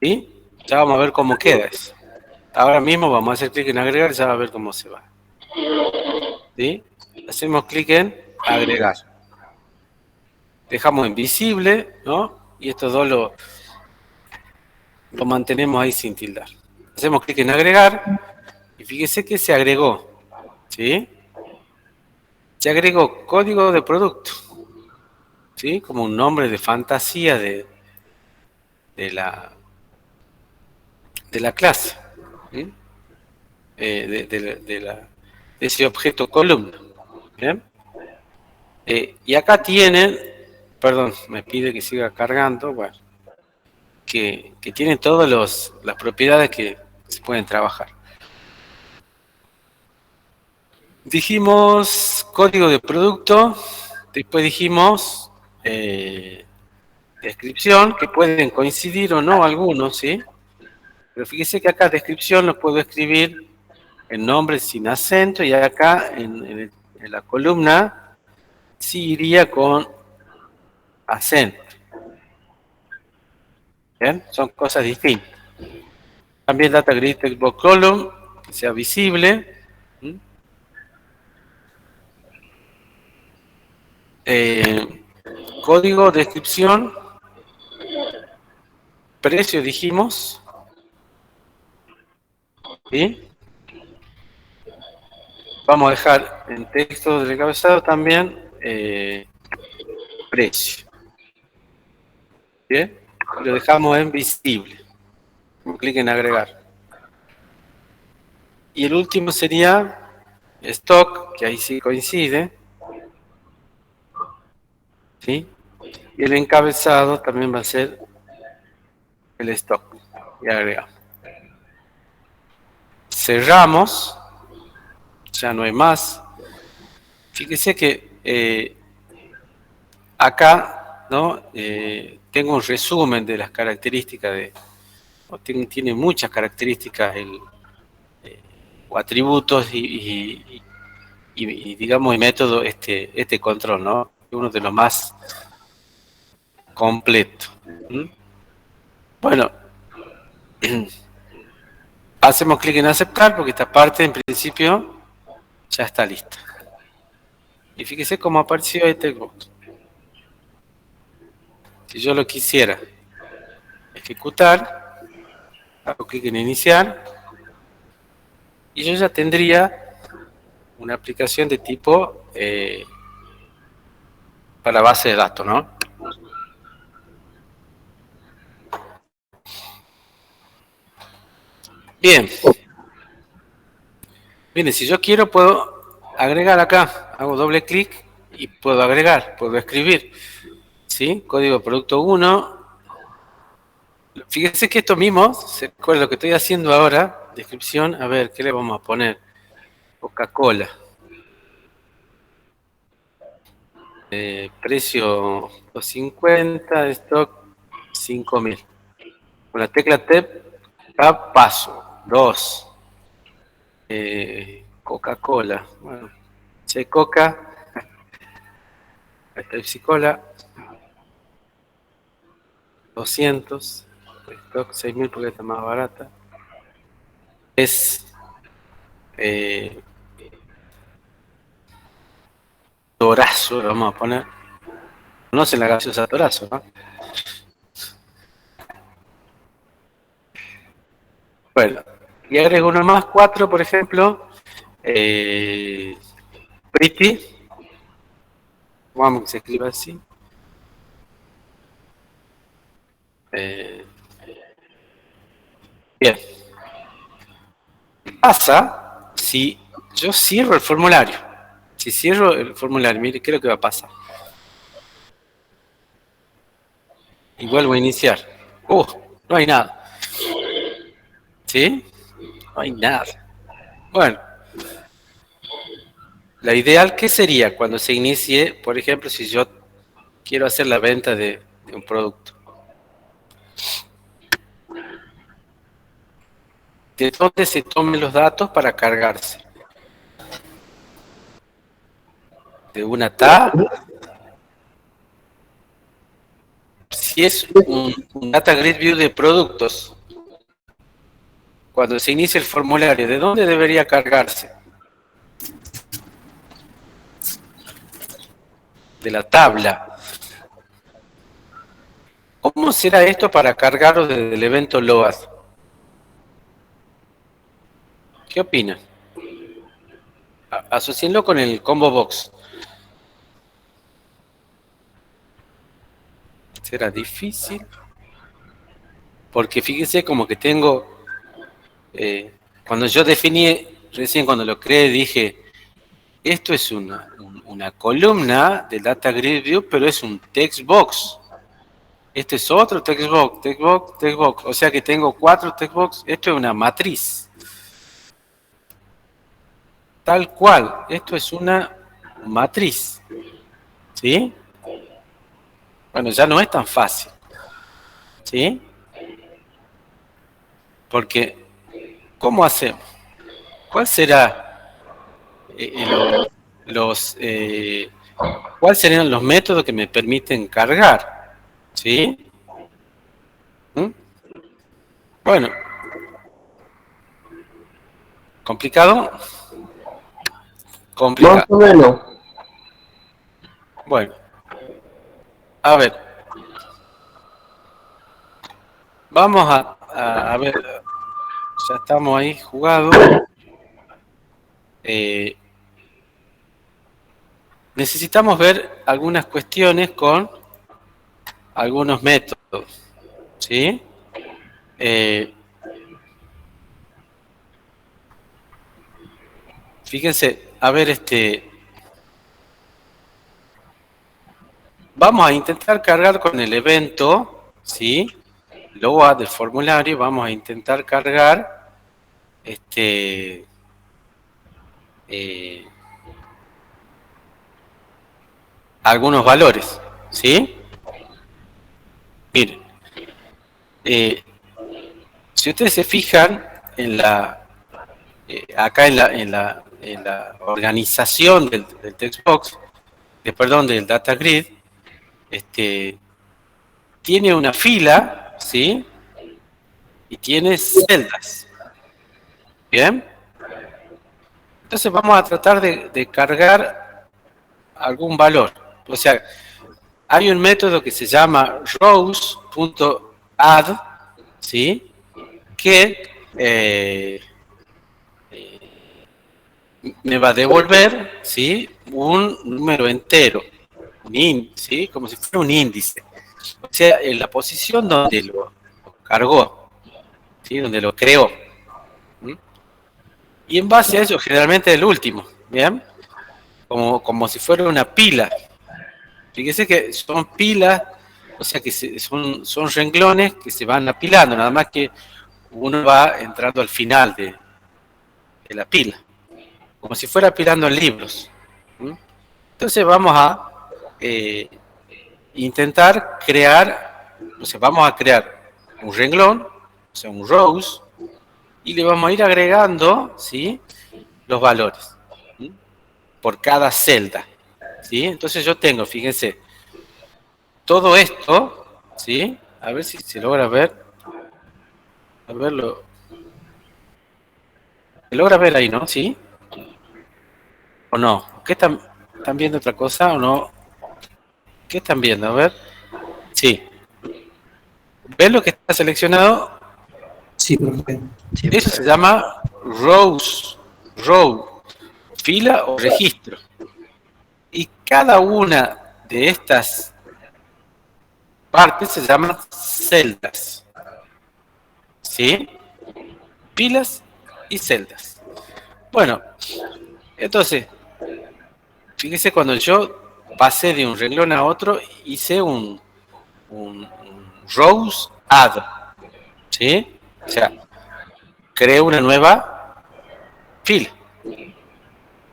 ¿Sí? Ya vamos a ver cómo queda eso. Ahora mismo vamos a hacer clic en agregar y ya va a ver cómo se va. ¿Sí? Hacemos clic en agregar. Dejamos en visible, ¿no? Y estos dos lo mantenemos ahí sin tildar. Hacemos clic en agregar y fíjese que se agregó. ¿Sí? Se agregó código de producto. ¿Sí? Como un nombre de fantasía de la clase. ¿Sí? De ese objeto columna. ¿Bien? Y acá tienen, perdón, me pide que siga cargando, bueno, que tienen todas las propiedades que se pueden trabajar. Dijimos código de producto, después dijimos descripción, que pueden coincidir o no algunos, ¿sí? Pero fíjese que acá descripción lo puedo escribir en nombre sin acento y acá en la columna sí iría con acento. ¿Bien? Son cosas distintas. También data grid text box column, que sea visible. Código, descripción, precio dijimos. ¿Sí? Vamos a dejar en texto del encabezado también precio. ¿Bien? Lo dejamos en visible. Clic en agregar. Y el último sería stock, que ahí sí coincide. ¿Sí? Y el encabezado también va a ser el stock. Y agregamos. Cerramos. Ya no hay más. Fíjese que acá, ¿no? Tengo un resumen de las características tiene muchas características o atributos y digamos y método este control, ¿no? Uno de los más completos. Bueno, hacemos clic en aceptar porque esta parte en principio ya está lista. Y fíjese cómo apareció este box. Si yo lo quisiera ejecutar, hago clic en iniciar y yo ya tendría una aplicación de tipo para base de datos, ¿no? Bien. Miren, si yo quiero puedo agregar acá, hago doble clic y puedo agregar, puedo escribir, ¿sí? Código producto 1. Fíjense que esto mismo, con lo que estoy haciendo ahora, descripción, a ver, ¿qué le vamos a poner? Coca-Cola. Precio 250, stock 5000. Con la tecla Tab paso. 2. Coca-Cola. Bueno, Che Coca. Pepsi Cola. 200. Stock 6000 porque está más barata. Es Torazo, lo vamos a poner. Conocen la gaseosa Torazo, ¿no? Bueno, y agrego uno más, 4, por ejemplo. Pretty. Vamos que se escriba así. Bien. ¿Qué pasa si yo cierro el formulario? Si cierro el formulario, mire, ¿qué es lo que va a pasar? Y vuelvo a iniciar. No hay nada. ¿Sí? No hay nada. Bueno. La ideal, ¿qué sería cuando se inicie, por ejemplo, si yo quiero hacer la venta de un producto? ¿De dónde se tomen los datos para cargarse? ¿De una tab? Si es un Data Grid View de productos, cuando se inicie el formulario, ¿de dónde debería cargarse? De la tabla. ¿Cómo será esto para cargarlo desde el evento load? ¿Qué opinan? Asocienlo con el combo box. ¿Será difícil? Porque fíjense como que tengo... cuando yo definí, recién cuando lo creé, dije, esto es una columna de Data Grid View, pero es un text box. Este es otro text box, text box, text box. O sea que tengo 4 text box. Esto es una matriz. Tal cual. Esto es una matriz. ¿Sí? Bueno, ya no es tan fácil. ¿Sí? Porque, ¿cómo hacemos? ¿Cuál será cuáles serían los métodos que me permiten cargar? ¿Sí? ¿Mm? Bueno. ¿Complicado? Complicado. Más o menos. Bueno. A ver. Vamos a ver. Ya estamos ahí jugados. Necesitamos ver algunas cuestiones con algunos métodos. ¿Sí? Fíjense, a ver, vamos a intentar cargar con el evento, ¿sí? Load del formulario, vamos a intentar cargar algunos valores, ¿sí? Miren, si ustedes se fijan en acá en la organización del textbox, del data grid, tiene una fila, ¿sí? Y tiene celdas. ¿Bien? Entonces vamos a tratar de cargar algún valor. O sea, hay un método que se llama rows.add, ¿sí? Que me va a devolver, ¿sí? Un número entero, ¿sí? Como si fuera un índice. O sea, en la posición donde lo cargó, ¿sí? Donde lo creó. Y en base a eso, generalmente el último, ¿bien? Como si fuera una pila. Fíjese que son pilas, o sea que son renglones que se van apilando, nada más que uno va entrando al final de la pila, como si fuera apilando libros. Entonces vamos a intentar crear, o sea, vamos a crear un renglón, o sea, un rows, y le vamos a ir agregando, ¿sí?, los valores, ¿sí?, por cada celda, ¿sí? Entonces yo tengo, fíjense, todo esto, ¿sí? A ver si se logra ver. A verlo. ¿Se logra ver ahí, no? ¿Sí? ¿O no? ¿Qué están viendo otra cosa o no? ¿Qué están viendo? A ver. Sí. ¿Ven lo que está seleccionado? Sí, profe. Sí, Eso se llama row, fila o registro. Y cada una de estas partes se llaman celdas. ¿Sí? Filas y celdas. Bueno, entonces, fíjese, cuando yo pasé de un renglón a otro, hice un rows add. ¿Sí? O sea, creé una nueva fila.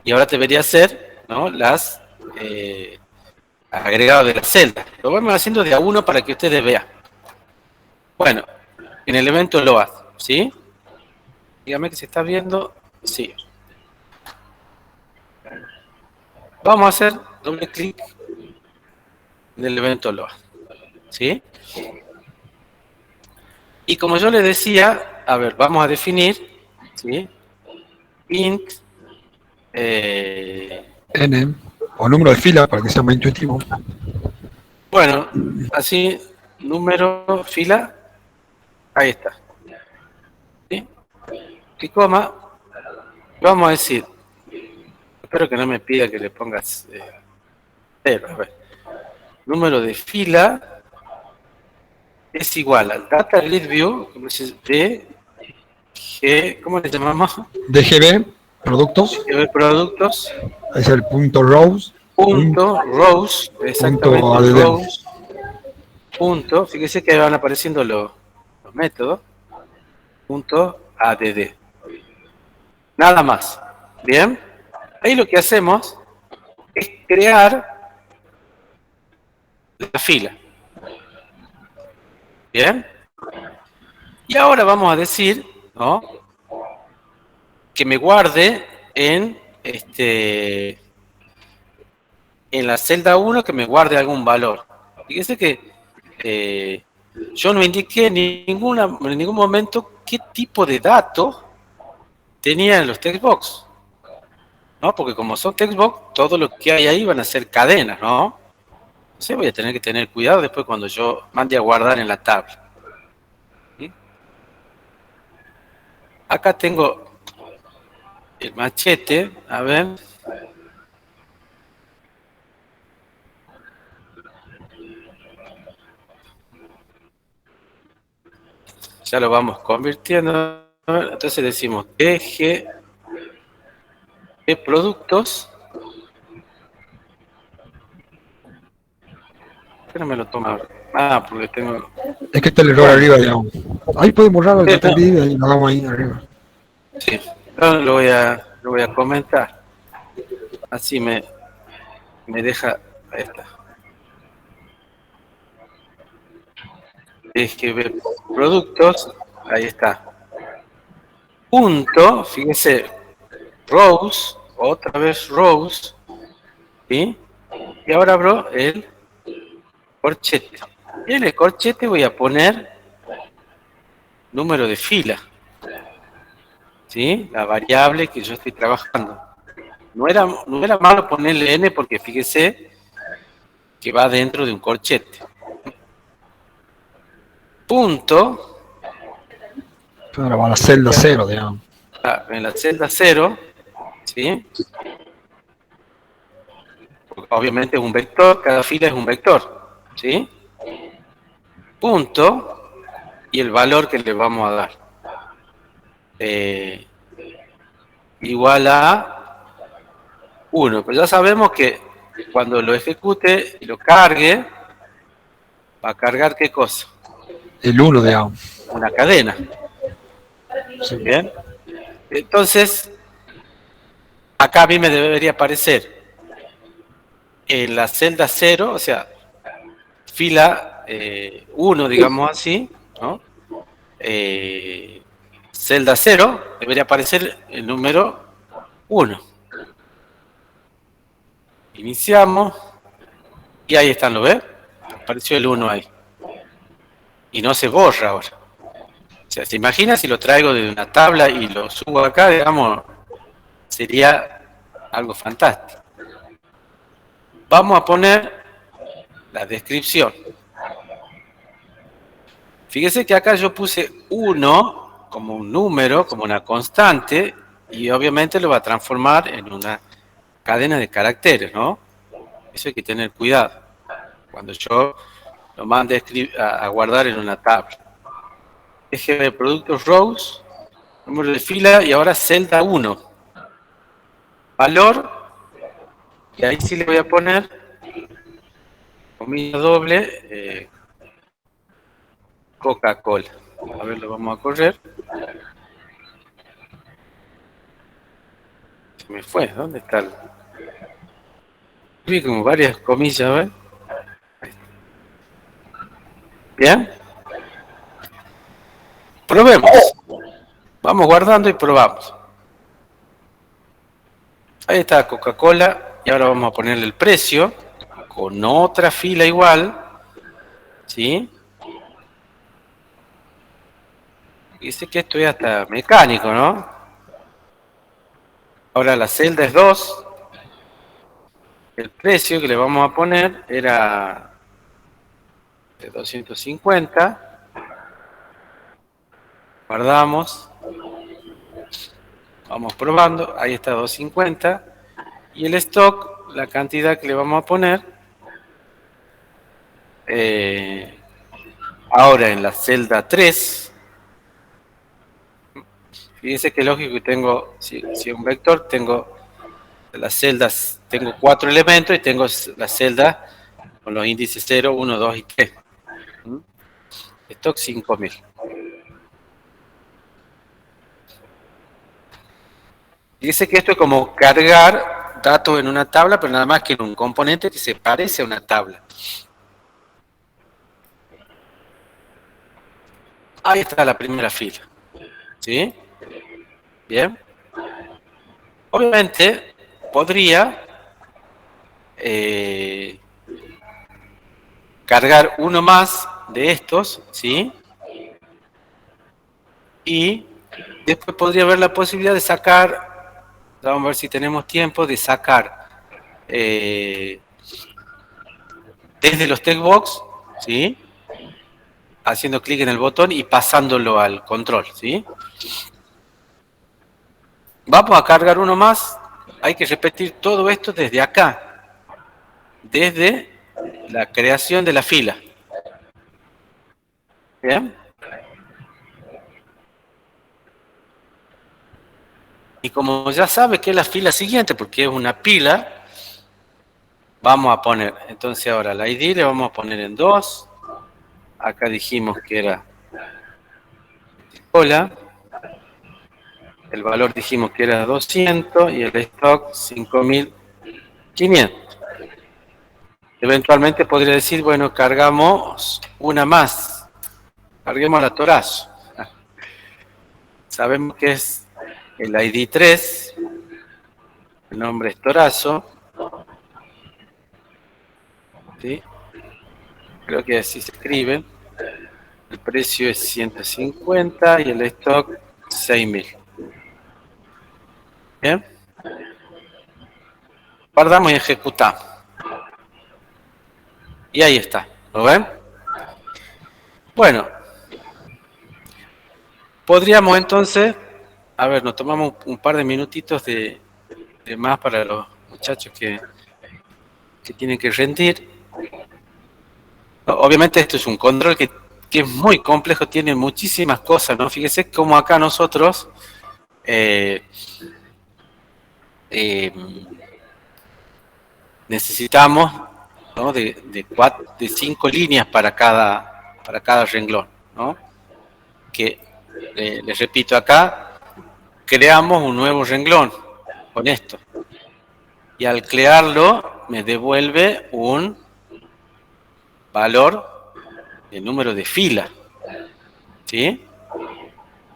Y ahora debería hacer, ¿no?, las agregados de la celda. Lo vamos haciendo de a uno para que ustedes vean. Bueno, en el evento load, ¿sí? Dígame que se está viendo. Sí. Vamos a hacer doble clic en el evento load, ¿sí? Y como yo les decía, a ver, vamos a definir, ¿sí?, int N, o número de fila para que sea más intuitivo. bueno, así, número, fila, ahí está. ¿Sí? Y coma, vamos a decir, espero que no me pida que le pongas 0, a ver. Número de fila es igual al data grid view de G, ¿cómo le llamamos? DGB, productos, De productos, es el punto rows, punto rows, exactamente, punto add. rows, punto, fíjese que van apareciendo los métodos, punto add. Nada más. Bien, ahí lo que hacemos es crear la fila. Bien, y ahora vamos a decir, ¿no?, que me guarde en en la celda 1, que me guarde algún valor. Fíjese que yo no indiqué en ningún momento qué tipo de datos tenían los textbox, ¿no? Porque como son textbox, todo lo que hay ahí van a ser cadenas, ¿no? Entonces voy a tener que tener cuidado después cuando yo mande a guardar en la tabla. ¿Sí? Acá tengo el machete, a ver. Ya lo vamos convirtiendo. Entonces decimos eje de productos. ¿Por qué no me lo toma ahora? Ah, porque tengo... Es que está el error arriba, digamos. Ahí podemos borrar el Sí, data grid y lo hagamos ahí arriba. Sí, no, lo voy a comentar. Así me deja... Ahí está. Eje de productos. Ahí está. Punto, fíjese, rows, otra vez rows, ¿sí? Y ahora abro el corchete. Y en el corchete voy a poner número de fila, ¿sí? La variable que yo estoy trabajando. No era malo ponerle n, porque fíjese que va dentro de un corchete. Punto. Ahora va a la celda 0, digamos. En la celda 0, ¿sí? Porque obviamente es un vector, cada fila es un vector, ¿sí? Punto, y el valor que le vamos a dar. Igual a 1. Pero ya sabemos que cuando lo ejecute y lo cargue, va a cargar ¿qué cosa? El 1, digamos. Una cadena. Sí. Bien. Entonces, acá a mí me debería aparecer en la celda 0, o sea, fila 1, digamos así, ¿no? Celda 0, debería aparecer el número 1. Iniciamos, y ahí están, ¿lo ves? Apareció el 1 ahí. Y no se borra ahora. O sea, ¿se imagina si lo traigo de una tabla y lo subo acá, digamos? Sería algo fantástico. Vamos a poner la descripción. Fíjese que acá yo puse 1, como un número, como una constante, y obviamente lo va a transformar en una cadena de caracteres, ¿no? Eso hay que tener cuidado cuando yo lo mande a guardar en una tabla. Eje de productos rows, número de fila, y ahora celda 1. Valor, y ahí sí le voy a poner comilla doble, Coca-Cola. A ver, lo vamos a correr. Se me fue, ¿dónde está? Vi como varias comillas, ¿ves? Bien. Probemos. Vamos guardando y probamos. Ahí está Coca-Cola. Y ahora vamos a ponerle el precio con otra fila igual. ¿Sí? Dice que esto es hasta mecánico, ¿no? Ahora la celda es 2. El precio que le vamos a poner era de 250. Guardamos. Vamos probando. Ahí está 250. Y el stock, la cantidad que le vamos a poner. Ahora en la celda 3. Fíjense que lógico que tengo, si un vector, tengo las celdas, tengo 4 elementos y tengo las celdas con los índices 0, 1, 2 y 3. Stock 5000. Dice que esto es como cargar datos en una tabla, pero nada más que en un componente que se parece a una tabla. Ahí está la primera fila. ¿Sí? Bien. Obviamente, podría cargar uno más de estos, ¿sí? Y después podría haber la posibilidad de sacar, vamos a ver si tenemos tiempo, de sacar desde los textbox, ¿sí? Haciendo clic en el botón y pasándolo al control, ¿sí? Vamos a cargar uno más. Hay que repetir todo esto desde acá, desde la creación de la fila. ¿Bien? Y como ya sabe que es la fila siguiente, porque es una pila, vamos a poner, entonces ahora la ID le vamos a poner en 2. Acá dijimos que era cola. El valor dijimos que era 200 y el stock 5500. Eventualmente podría decir, bueno, cargamos una más. Carguemos la Torazo. Sabemos que es el ID 3. El nombre es Torazo. ¿Sí? Creo que así se escribe. El precio es 150 y el stock 6000. Bien. Guardamos y ejecutamos. Y ahí está. ¿Lo ven? Bueno. Podríamos entonces, a ver, nos tomamos un par de minutitos de más para los muchachos que tienen que rendir. Obviamente esto es un control que es muy complejo, tiene muchísimas cosas, ¿no? Fíjese cómo acá nosotros necesitamos, ¿no? de 5 líneas para cada renglón, ¿no? Que les repito acá, creamos un nuevo renglón con esto. Y al crearlo me devuelve un valor de número de fila. ¿Sí?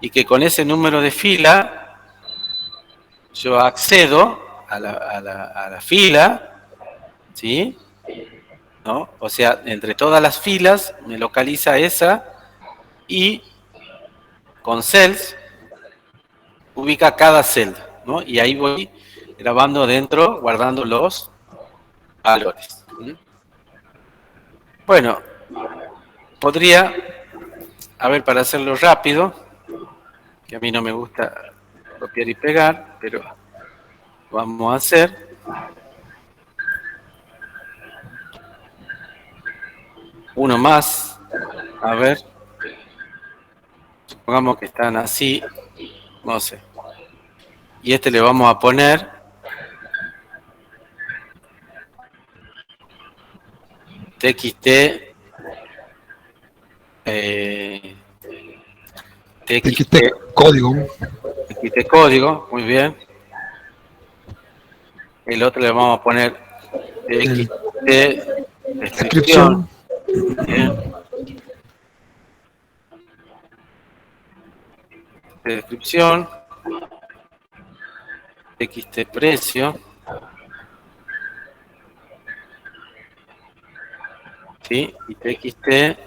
Y que con ese número de fila yo accedo a la fila, ¿sí? ¿No? O sea, entre todas las filas me localiza esa y con cells ubica cada celda, ¿no? Y ahí voy grabando dentro, guardando los valores. Bueno, podría, a ver, para hacerlo rápido, que a mí no me gusta copiar y pegar, pero vamos a hacer. Uno más, a ver, supongamos que están así, no sé, y este le vamos a poner txt, TXT código. txt código, muy bien. El otro le vamos a poner txt descripción, Descripción. bien. Descripción, txt precio, ¿sí? Y txt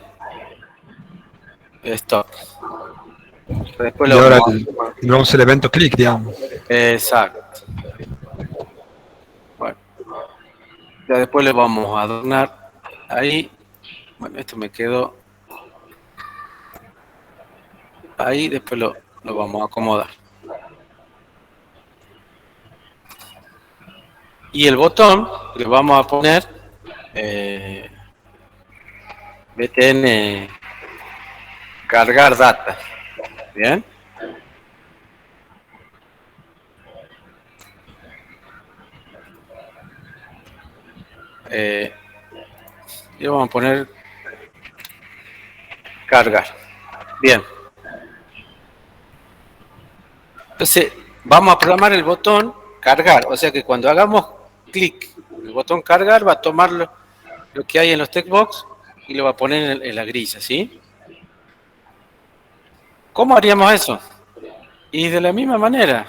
stop. Después Y lo ahora vamos el evento click, digamos. exacto. Bueno, ya después le vamos a adornar ahí. Bueno, esto me quedó ahí, después lo vamos a acomodar. Y el botón le vamos a poner btn cargar data. Bien. Y le vamos a poner cargar. Bien. Entonces, vamos a programar el botón cargar. O sea que cuando hagamos clic en el botón cargar, va a tomar lo que hay en los textbox y lo va a poner en la grilla, ¿sí? ¿Cómo haríamos eso? Y de la misma manera.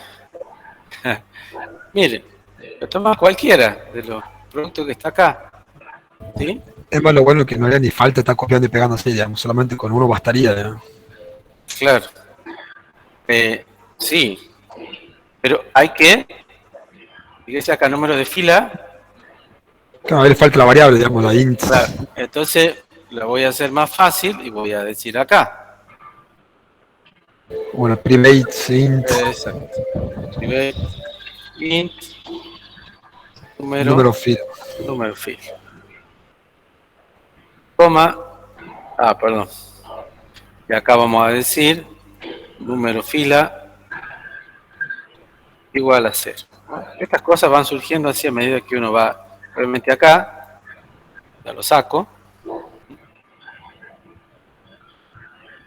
Miren, lo toma cualquiera de los productos que está acá, ¿sí? Es más lo bueno que no haría ni falta estar copiando y pegando así, digamos. Solamente con uno bastaría, digamos. Claro. Sí, pero hay que, fíjese acá, número de fila. Claro, a él le falta la variable, digamos, la int. Claro, entonces lo voy a hacer más fácil y voy a decir acá. Bueno, private int, Exacto. Private int número fila. número fila. Coma. Perdón. Y acá vamos a decir número fila igual a 0. Estas cosas van surgiendo así a medida que uno va. Obviamente acá, ya lo saco.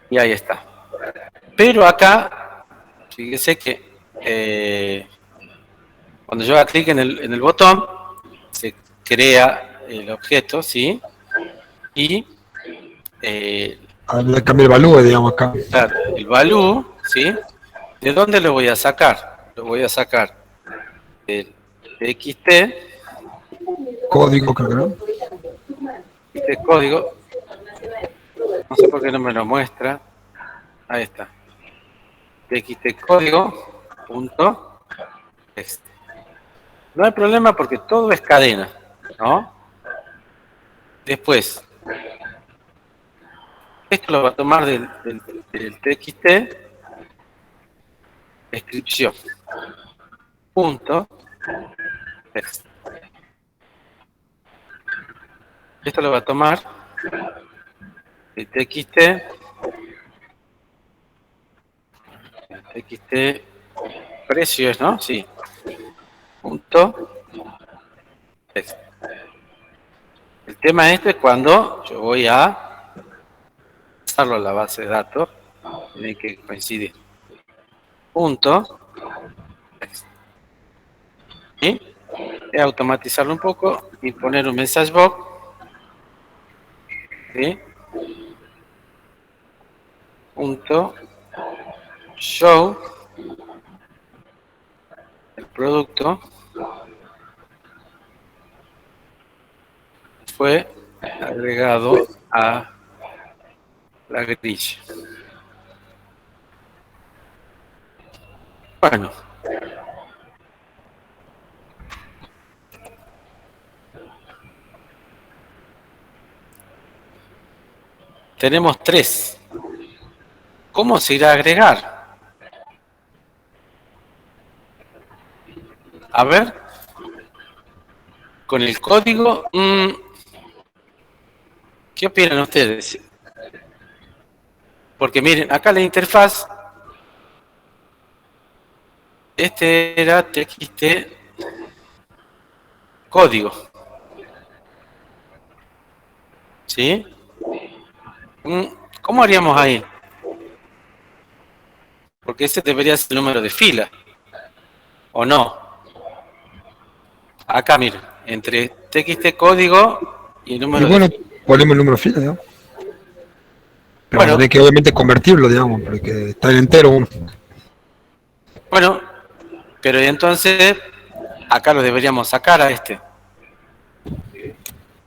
Y ahí está. Pero acá, fíjese que cuando yo haga clic en el botón, se crea el objeto, ¿sí? Y Le cambié el value, digamos, acá. claro, el value, ¿sí? ¿De dónde lo voy a sacar? Lo voy a sacar del txt, Código, creo que no. este código, no sé por qué no me lo muestra, ahí está, txt código, punto, text. No hay problema porque todo es cadena, ¿no? Después, esto lo va a tomar del txt, descripción, punto, text. Esto lo va a tomar el txt precios, ¿no? Sí. Punto text. El tema este es cuando yo voy a pasarlo a la base de datos, tiene que coincidir. Punto text. ¿Sí? Y automatizarlo un poco y poner un message box, ¿sí? Punto show el producto fue agregado a la grilla. Bueno, tenemos 3. ¿Cómo se irá a agregar? A ver, con el código, ¿qué opinan ustedes? Porque miren, acá la interfaz, este era TXT código, ¿sí? ¿Cómo haríamos ahí? Porque ese debería ser el número de fila, ¿o no? Acá, miren, entre TXT código y el Y número bueno, de fila. ponemos el número de fila, digamos. Pero Bueno. hay que obviamente convertirlo, digamos, porque está en entero uno. Bueno, pero entonces acá lo deberíamos sacar a este.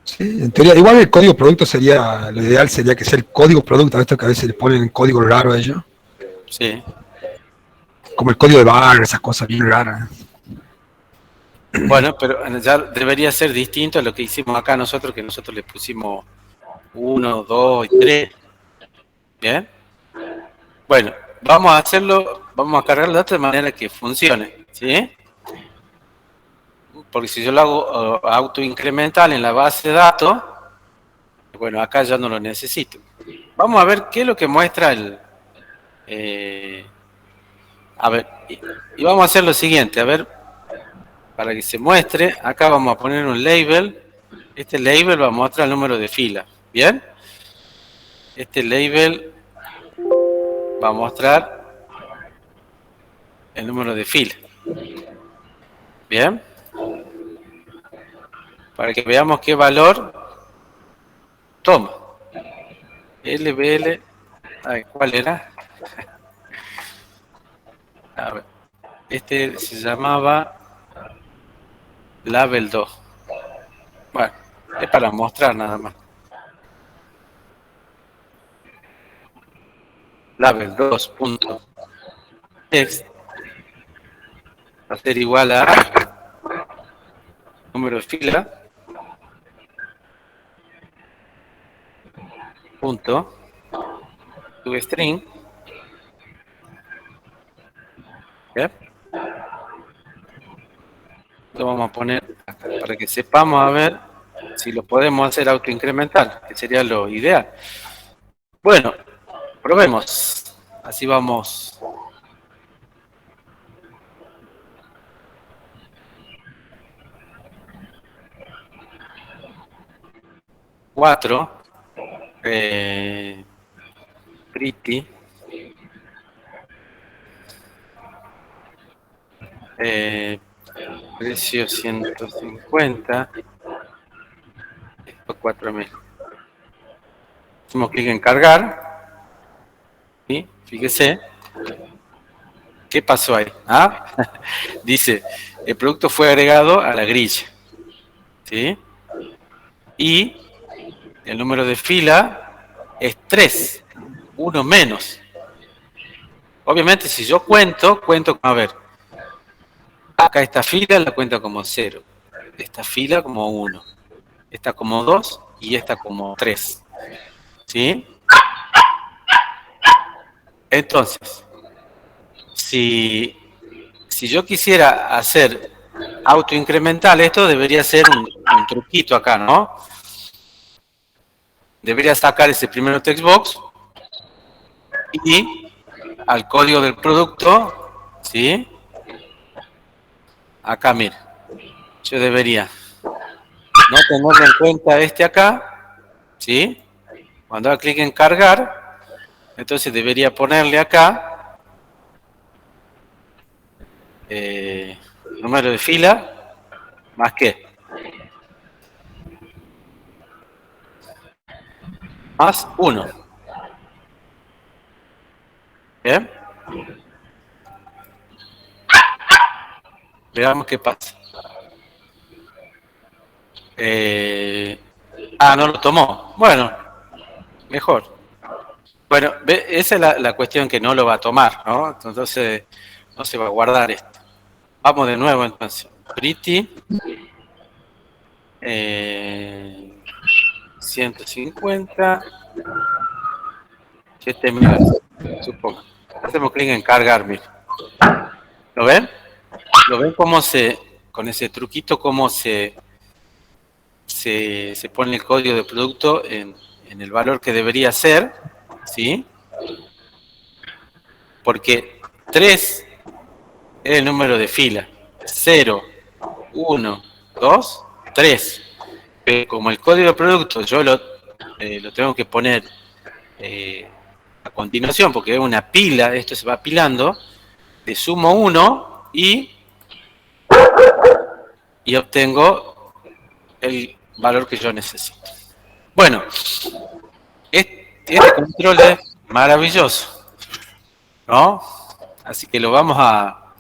Sí, en teoría, igual el código producto sería, lo ideal sería que sea el código producto, esto que a veces le ponen código raro a ellos, Sí. como el código de barra, esas cosas bien raras. Bueno, pero ya debería ser distinto a lo que hicimos acá nosotros, que nosotros le pusimos 1, 2 y 3. ¿Bien? Bueno, vamos a hacerlo, vamos a cargar los datos de manera que funcione, ¿sí? Porque si yo lo hago autoincremental en la base de datos, bueno, acá ya no lo necesito. Vamos a ver qué es lo que muestra el... a ver, y vamos a hacer lo siguiente, a ver, para que se muestre, acá vamos a poner un label. Este label va a mostrar el número de fila, ¿bien? Este label va a mostrar el número de fila, ¿bien? Para que veamos qué valor toma. LBL, ay, ¿cuál era? A ver, este se llamaba Label 2. Bueno, es para mostrar nada más. Label 2.text va a ser igual a número de fila punto toString. ¿Bien? Lo vamos a poner acá para que sepamos a ver si lo podemos hacer autoincremental, que sería lo ideal. Bueno, probemos. Así vamos. Cuatro. Pretty. Precio 150. Esto 4000. Hacemos clic en cargar. ¿Sí? Fíjese. ¿Qué pasó ahí? ¿Ah? Dice, el producto fue agregado a la grilla. ¿Sí? Y el número de fila es 3. Uno menos. Obviamente, si yo cuento, a ver. Acá esta fila la cuento como 0. Esta fila como 1. Esta como 2 y esta como 3. ¿Sí? Entonces, si yo quisiera hacer autoincremental, esto debería ser un truquito acá, ¿no? Debería sacar ese primero textbox y al código del producto, ¿sí? Acá, mire, yo debería no tenerlo en cuenta este acá, ¿sí? Cuando haga clic en cargar, entonces debería ponerle acá número de fila más qué, más 1. ¿Bien? Veamos qué pasa. No lo tomó. Bueno, mejor. Bueno, esa es la cuestión, que no lo va a tomar, ¿no? Entonces no se va a guardar esto. Vamos de nuevo entonces. Pretty 150 HTML, supongo. Hacemos clic en cargar, mire. ¿Lo ven? ¿Lo ven cómo se con ese truquito cómo se pone el código de producto en el valor que debería ser, ¿sí? Porque 3 es el número de fila. 0, 1, 2, 3. Pero como el código de producto yo lo tengo que poner a continuación, porque es una pila, esto se va apilando, le sumo 1 y obtengo el valor que yo necesito. Bueno, este control es maravilloso, ¿no? Así que lo vamos a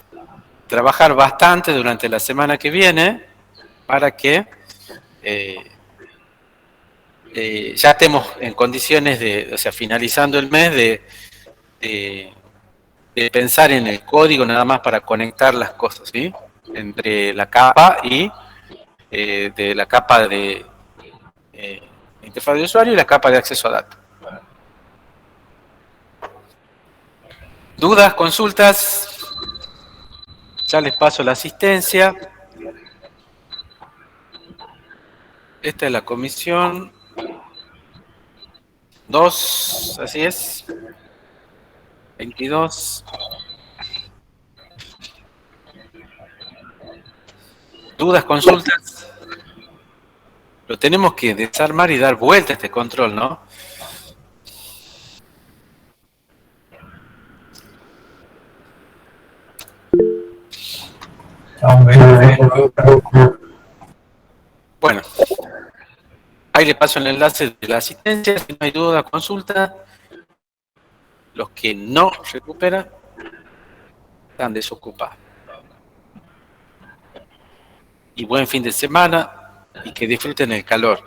trabajar bastante durante la semana que viene para que ya estemos en condiciones de, o sea, finalizando el mes, de pensar en el código nada más para conectar las cosas, ¿sí? Entre la capa y de la capa de interfaz de usuario y la capa de acceso a datos. ¿Dudas, consultas? Ya les paso la asistencia. Esta es la comisión 2, así es. 22. ¿Dudas, consultas? Lo tenemos que desarmar y dar vuelta a este control, ¿no? Bueno, ahí le paso el enlace de la asistencia. Si no hay duda, consulta. Los que no recuperan están desocupados. Y buen fin de semana y que disfruten el calor.